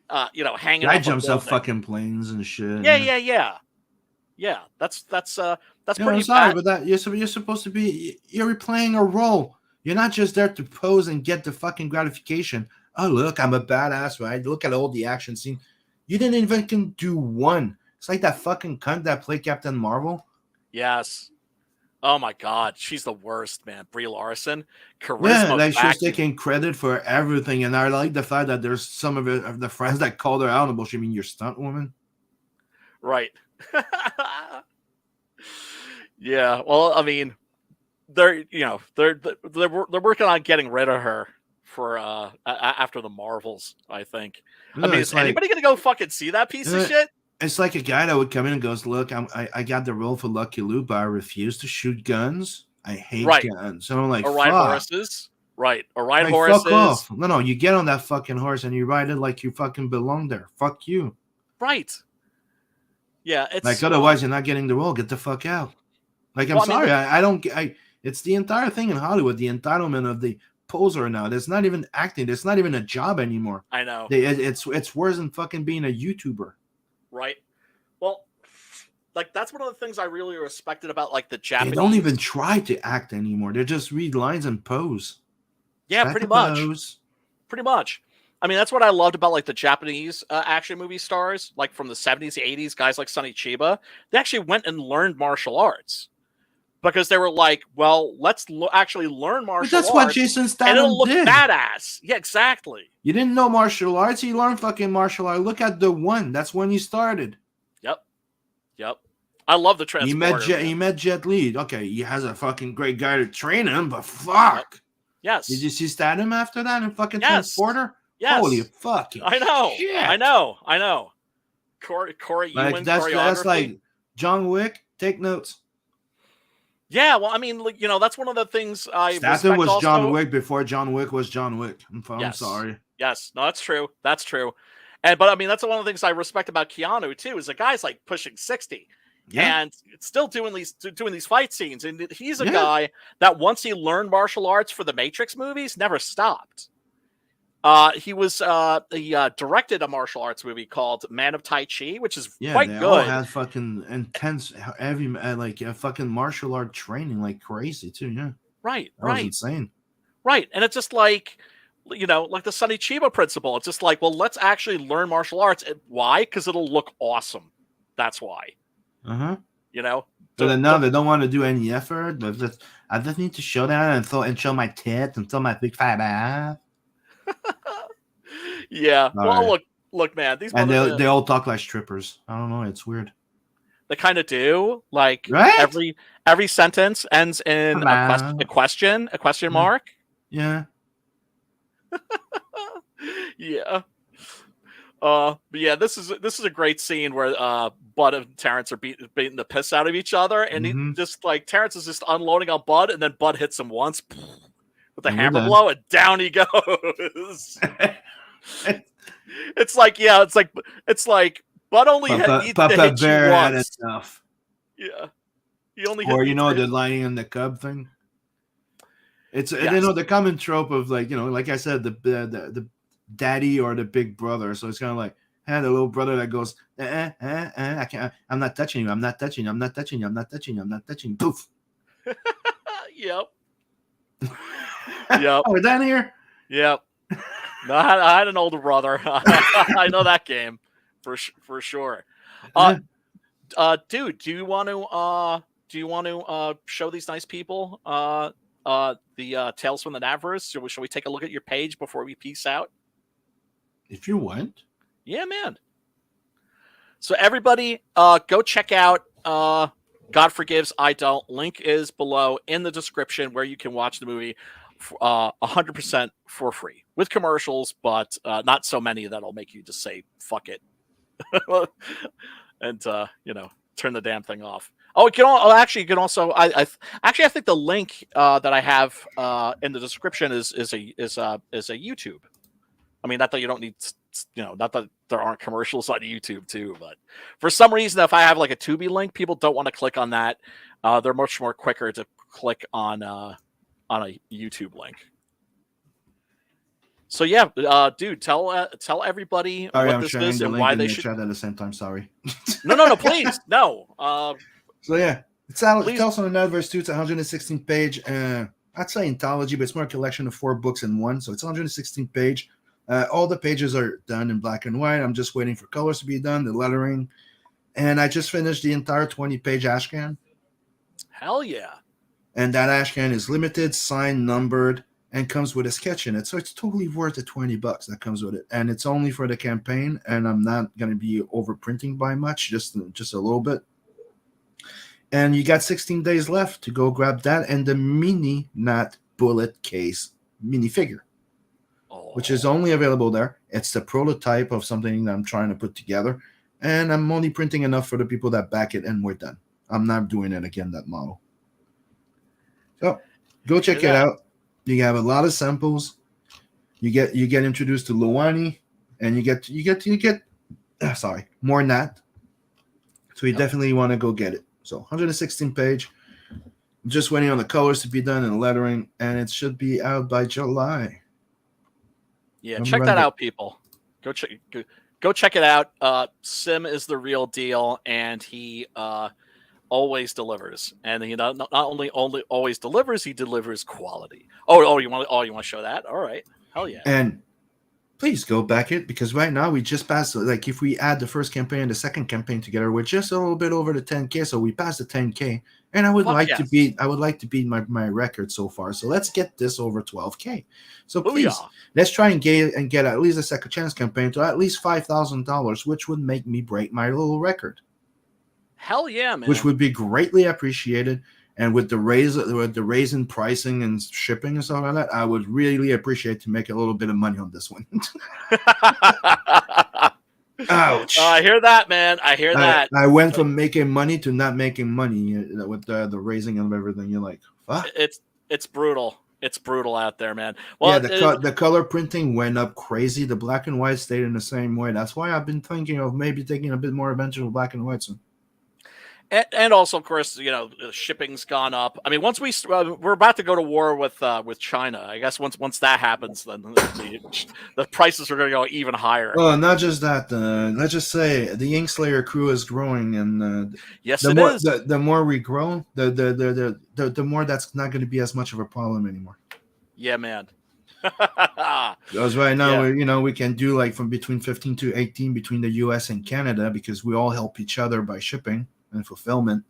Guy off jumps a off building. fucking planes and shit. Yeah. That's You know, pretty I'm sorry, bad. but that you're supposed to be. You're playing a role. You're not just there to pose and get the fucking gratification. Oh, look, I'm a badass, right? Look at all the action scene. You didn't even can do one. It's like that fucking cunt that played Captain Marvel. Yes. Oh my God, she's the worst, man. Brie Larson, Yeah, charisma like she was vacuum. taking credit for everything, and I like the fact that there's some of the friends that called her out about. You mean your stunt woman? Right. Yeah. Well, I mean, they're working on getting rid of her for after the Marvels, I think. No, I mean, it's is like anybody gonna go fucking see that piece of shit? it's like a guy that would come in and goes, "Look, I got the role for Lucky Luke, but I refuse to shoot guns. I hate Right. guns." And I'm like, Or ride "Fuck." horses. Right. Or ride Like, horses. fuck off. No, you get on that fucking horse and you ride it like you fucking belong there. Fuck you. Right. Yeah, it's Like, otherwise you're not getting the role. Get the fuck out. Like, I'm Well, I mean, sorry. I don't it's the entire thing in Hollywood, the entitlement of the poser now. It's not even acting. It's not even a job anymore. I know. It's worse than fucking being a YouTuber. Right. Well, like that's one of the things I really respected about like the They Japanese. don't even try to act anymore. They just read lines and pose. Yeah, Try pretty to much. pose. Pretty much. I mean, that's what I loved about like the Japanese action movie stars, like from the 70s, 80s, guys like Sonny Chiba. They actually went and learned martial arts because they were like, well, let's actually learn But martial that's arts. what Jason and Statham it'll look did. badass. Yeah, exactly. You didn't know martial arts. You learned fucking martial arts. Look at the one. That's when you started. Yep. I love the transporter. He met Jet Li. Okay, he has a fucking great guy to train him, but fuck. Yep. Yes. Did you see Statham after that in fucking Yes. Transporter? Yes. Holy fucking I know. shit. I know. Corey Like, Ewan that's choreography. like John Wick. Take notes. Yeah, well, I mean, like, that's one of the things I Statham respect was also. John Wick before John Wick was John Wick. I'm Yes. sorry. Yes, no, that's true. That's true. But I mean, that's one of the things I respect about Keanu too. Is the guy's like pushing 60, Yeah. and still doing these fight scenes. And he's a Yeah. guy that once he learned martial arts for the Matrix movies, never stopped. He directed a martial arts movie called Man of Tai Chi, which is quite they good. all had fucking intense, heavy, fucking martial art training like crazy too. Yeah, Right, that was insane. right. And it's just like, like the Sonny Chiba principle. It's just like, well, let's actually learn martial arts. Why? Because it'll look awesome. That's why. So So then now they don't want to do any effort. I just need to show that and show my tits and show my big fat ass. Yeah. All Well, right. look, man. These And they all talk like strippers. I don't know. It's weird. They kind of do. Like Right? every sentence ends in a question mark. Yeah. Yeah. But yeah, this is a great scene where Bud and Terrence are beating the piss out of each other, and he just like Terrence is just unloading on Bud, and then Bud hits him once with a hammer blow, and down he goes. It's like Bud only needs to hit you once. Enough. Yeah, he only Or hit the lying in the cub thing. It's the common trope of like I said, the daddy or the big brother. So it's kind of like the little brother that goes, I can't, I'm not touching you, I'm not touching you, I'm not touching you, I'm not touching you, I'm not touching you. Poof. Yep. Yep. Oh, we're done here. Yep. No, I had an older brother. I know that game for sure. Dude, do you want to show these nice people the Tales from the Naviverse? Shall we take a look at your page before we peace out? If you want. Yeah, man. So everybody, go check out God Forgives, I Don't. Link is below in the description where you can watch the movie 100% for free with commercials, but not so many that'll make you just say fuck it and turn the damn thing off. You can also I think the link that I have in the description is a YouTube. I mean, not that you don't need not that there aren't commercials on YouTube too, but for some reason, if I have like a Tubi link, people don't want to click on that. They're much more quicker to click on a YouTube link. So yeah, dude, tell everybody what this is and why they should. Chat at the same time. Sorry. No, please, no. So yeah, it's also an adverse too. It's a 116 page. I'd say anthology, but it's more a collection of 4 books in one. So it's 116 page. All the pages are done in black and white. I'm just waiting for colors to be done, the lettering, and I just finished the entire 20-page ashcan. Hell yeah! And that ashcan is limited, signed, numbered, and comes with a sketch in it. So it's totally worth the $20 that comes with it. And it's only for the campaign, and I'm not going to be overprinting by much, just a little bit. And you got 16 days left to go grab that and the mini not bullet case minifigure, which is only available there. It's the prototype of something that I'm trying to put together. And I'm only printing enough for the people that back it, and we're done. I'm not doing it again, that model. So go check it out. You have a lot of samples. You get introduced to Luani, and you get more Nat. So you definitely want to go get it. So 116 page. I'm just waiting on the colors to be done and lettering, and it should be out by July. Yeah, check that out, people. Go check it out. Sim is the real deal, and he always delivers. And he not only always delivers, he delivers quality. You want to show that? All right, hell yeah. And please go back it, because right now we just passed, like, if we add the first campaign and the second campaign together, we're just a little bit over the 10K. So we passed the 10K, and I would like to beat my record so far. So let's get this over 12K. So please, let's try and get at least a second chance campaign to at least $5,000, which would make me break my little record. Hell yeah, man! Which would be greatly appreciated. And with the raise in pricing and shipping and stuff like that, I would really appreciate to make a little bit of money on this one. Ouch! I hear that, man. I hear that. I went from making money to not making money with the raising of everything. You're like, fuck. It's brutal. It's brutal out there, man. Well, yeah, the color printing went up crazy. The black and white stayed in the same way. That's why I've been thinking of maybe taking a bit more adventure with black and white soon. And also, of course, shipping's gone up. I mean, once we're about to go to war with China. I guess once that happens, then the prices are going to go even higher. Well, not just that. Let's just say the Inkslayer crew is growing, and yes, it is. The more we grow, the more that's not going to be as much of a problem anymore. Yeah, man. Because right now, we can do like from between 15 to 18 between the U.S. and Canada, because we all help each other by shipping and fulfillment.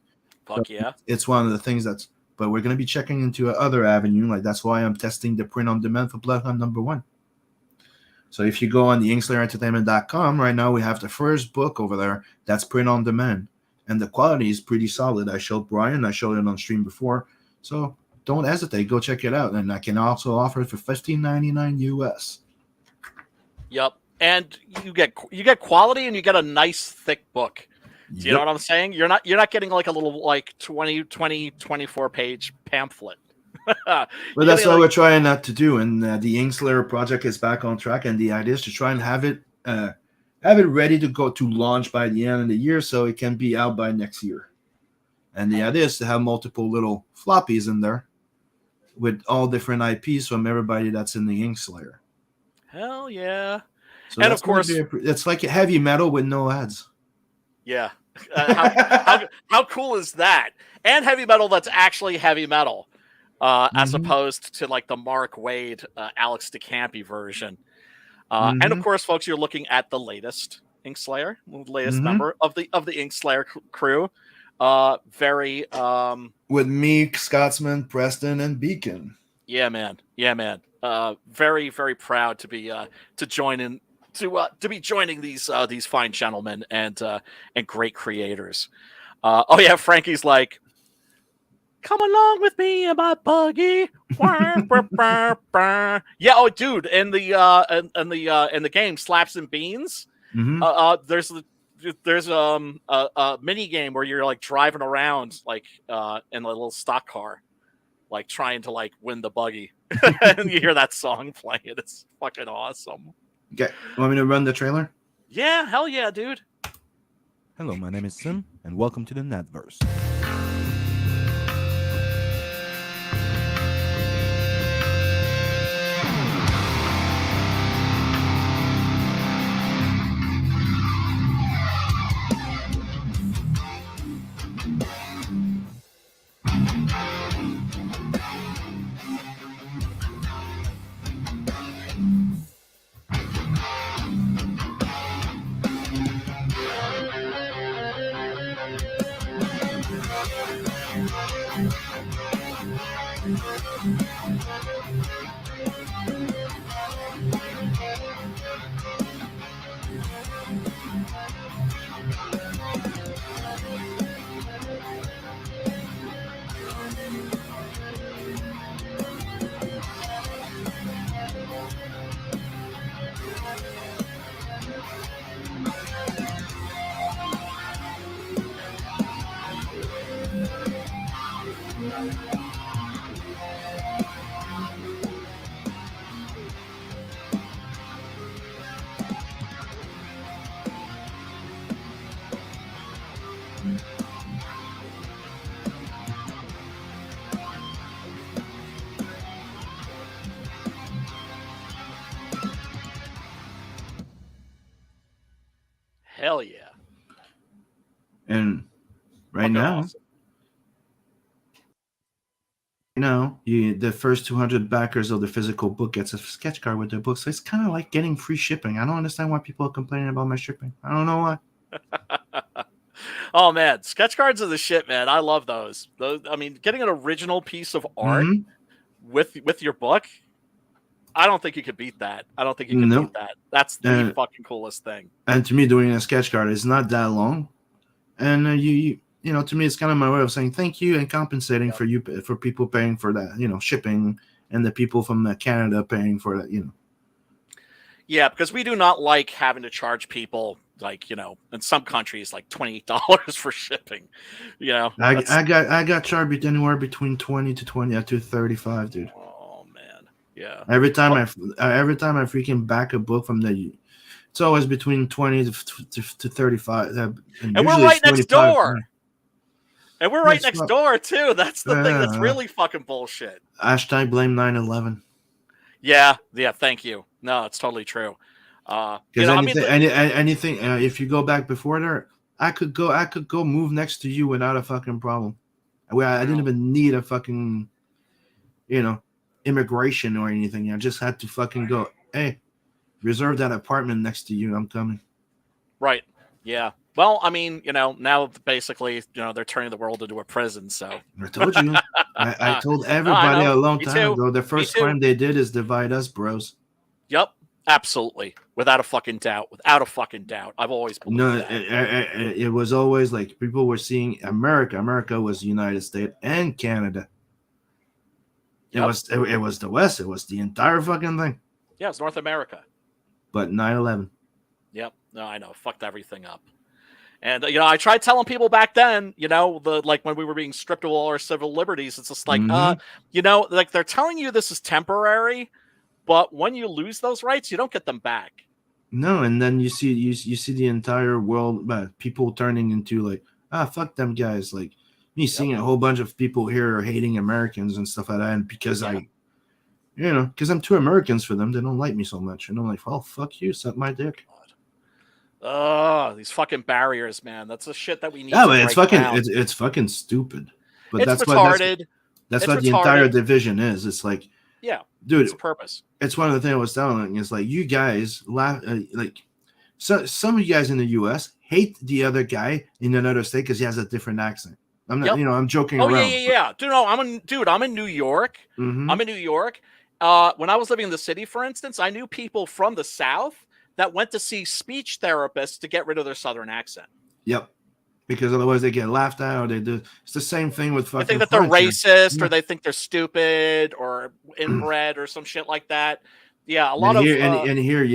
Fuck yeah. It's one of the things but we're going to be checking into another avenue. Like, that's why I'm testing the print on demand for Bloodhound #1. So if you go on the InkSlayerEntertainment.com right now, we have the first book over there that's print on demand, and the quality is pretty solid. I showed Brian, I showed it on stream before, so don't hesitate, go check it out. And I can also offer it for $15.99 US. Yep. And you get quality, and you get a nice thick book. Do you know what I'm saying? You're not getting like a little like 24 page pamphlet. But that's what we're trying not to do. And the Inkslayer project is back on track, and the idea is to try and have it ready to go to launch by the end of the year, so it can be out by next year. And the idea is to have multiple little floppies in there with all different IPs from everybody that's in the Inkslayer. Hell yeah! So and of course, it's like heavy metal with no ads. Yeah. How cool is that? And heavy metal that's actually heavy metal, as opposed to like the Mark Waid, Alex DeCampi version. And of course, folks, you're looking at the latest Inkslayer, the latest member of the Inkslayer crew. Very with me, Scotsman, Preston, and Beacon. Yeah, man. Yeah, man. Very, very proud to be to join in. To be joining these fine gentlemen and great creators. Frankie's like, come along with me in my buggy. Yeah, oh dude, in the game Slaps and Beans, there's a mini game where you're like driving around like in a little stock car, like trying to like win the buggy, and you hear that song playing. It's fucking awesome. Okay, want me to run the trailer? Yeah, hell yeah, dude. Hello, my name is Sim, and welcome to the Netverse. Hell yeah. And right Fucking now, awesome. the first 200 backers of the physical book gets a sketch card with their book. So it's kind of like getting free shipping. I don't understand why people are complaining about my shipping. I don't know why. Oh man, sketch cards are the shit, man. I love those. I mean, getting an original piece of art with your book, I don't think you could beat that. I don't think you could Nope. beat that. That's the fucking coolest thing. And to me, doing a sketch card is not that long, and to me, it's kind of my way of saying thank you and compensating for people paying for that, shipping, and the people from Canada paying for that. Yeah, because we do not like having to charge people, like, in some countries, like $28 for shipping. I got charged anywhere between 20 to 35, dude. Oh man, yeah. Every time I freaking back a book from it's always between 20 to 35. And we're right next door. And we're right next door too. That's the thing that's really fucking bullshit. Hashtag blame 9/11. Yeah. Thank you. No, it's totally true. Because anything, if you go back before there, I could go move next to you without a fucking problem. I didn't even need a fucking, immigration or anything. I just had to fucking go, hey, reserve that apartment next to you. I'm coming. Right. Yeah. Well, I mean, now basically, they're turning the world into a prison. So I told you. I told everybody a long time ago. The first crime they did is divide us, bros. Yep. Absolutely. Without a fucking doubt. I've always believed that. It was always like people were seeing America. America was the United States and Canada. It was the West. It was the entire fucking thing. Yeah, it's North America. But 9/11. Yep. No, I know. Fucked everything up. And I tried telling people back then, when we were being stripped of all our civil liberties, it's just like, like they're telling you this is temporary, but when you lose those rights, you don't get them back. No, and then you see the entire world, people turning into like, fuck them guys. Like me seeing a whole bunch of people here hating Americans and stuff like that, and because because I'm too Americans for them, they don't like me so much, and I'm like, well, fuck you, suck my dick. Oh, these fucking barriers, man. That's the shit that we need. Yeah, but it's fucking stupid. But it's retarded. That's what the entire division is. It's like, yeah, dude, it's a purpose. It's one of the things I was telling. Is like you guys laugh, some of you guys in the U.S. hate the other guy in another state because he has a different accent. I'm not, I'm joking around. Yeah. Dude, no, I'm in New York. Mm-hmm. I'm in New York. When I was living in the city, for instance, I knew people from the South that went to see speech therapists to get rid of their Southern accent. Yep. Because otherwise they get laughed at, or they do. It's the same thing with fucking. I think that they're racist, or they think they're stupid, or inbred, or some shit like that. Yeah, and here,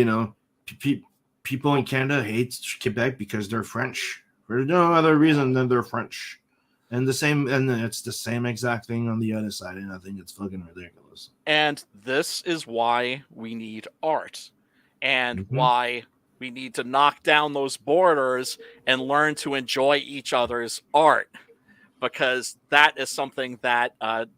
people in Canada hate Quebec because they're French for no other reason than they're French, and it's the same exact thing on the other side, and I think it's fucking ridiculous. And this is why we need art. and why we need to knock down those borders and learn to enjoy each other's art, because that is something that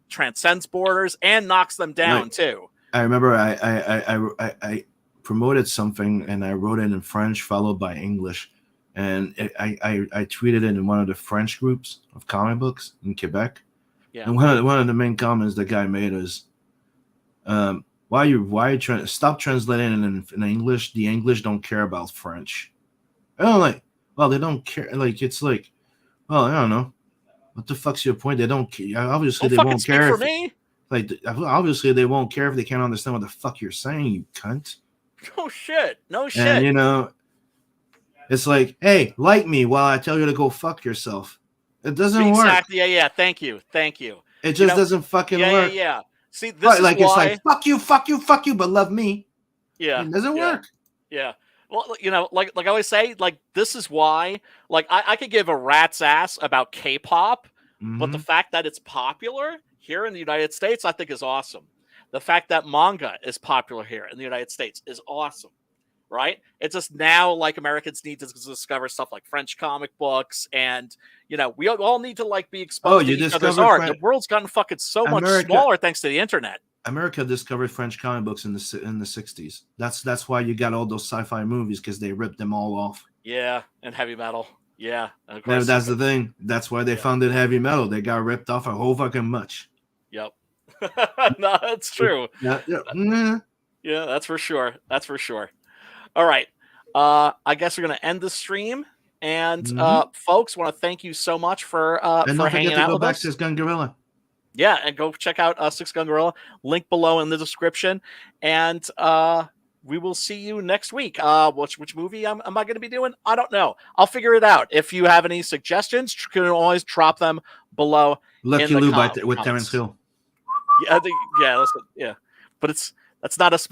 transcends borders and knocks them down too. I remember I promoted something and I wrote it in French followed by English, and I tweeted it in one of the French groups of comic books in Quebec. Yeah. And one of the main comments the guy made is, why you stop translating in English? The English don't care about French. I don't like. Well, they don't care. Like it's like, well, I don't know. What the fuck's your point? They don't care. Obviously, they won't care for me. Like, obviously, they won't care if they can't understand what the fuck you're saying, you cunt. No shit. No shit. And, you know, it's like, hey, like me while I tell you to go fuck yourself. It doesn't work. Exactly. Yeah. Thank you. It just doesn't fucking work. Yeah. See, this is like, why... it's like, fuck you, but love me. Yeah. It doesn't work. Yeah. Well, you know, like I always say, like, this is why, like, I could give a rat's ass about K-pop, but the fact that it's popular here in the United States, I think is awesome. The fact that manga is popular here in the United States is awesome, right? It's just now, like, Americans need to discover stuff like French comic books, and, you know, we all need to, like, be exposed to each other's art. The world's gotten fucking so much smaller thanks to the internet. America discovered French comic books in the 60s. That's why you got all those sci-fi movies, because they ripped them all off. Yeah, and heavy metal. Yeah, and that's the thing. That's why they founded heavy metal. They got ripped off a whole fucking much. Yep. No, that's true. Yeah, that's for sure. That's for sure. All right. I guess we're gonna end the stream. And folks, want to thank you so much for hanging out with us. And don't forget to go back to Six Gun Gorilla. Yeah, and go check out Six Gun Gorilla. Link below in the description. And we will see you next week. Which movie am I going to be doing? I don't know. I'll figure it out. If you have any suggestions, you can always drop them below. Lucky Lou with Terence Hill. Yeah, yeah, but that's not a big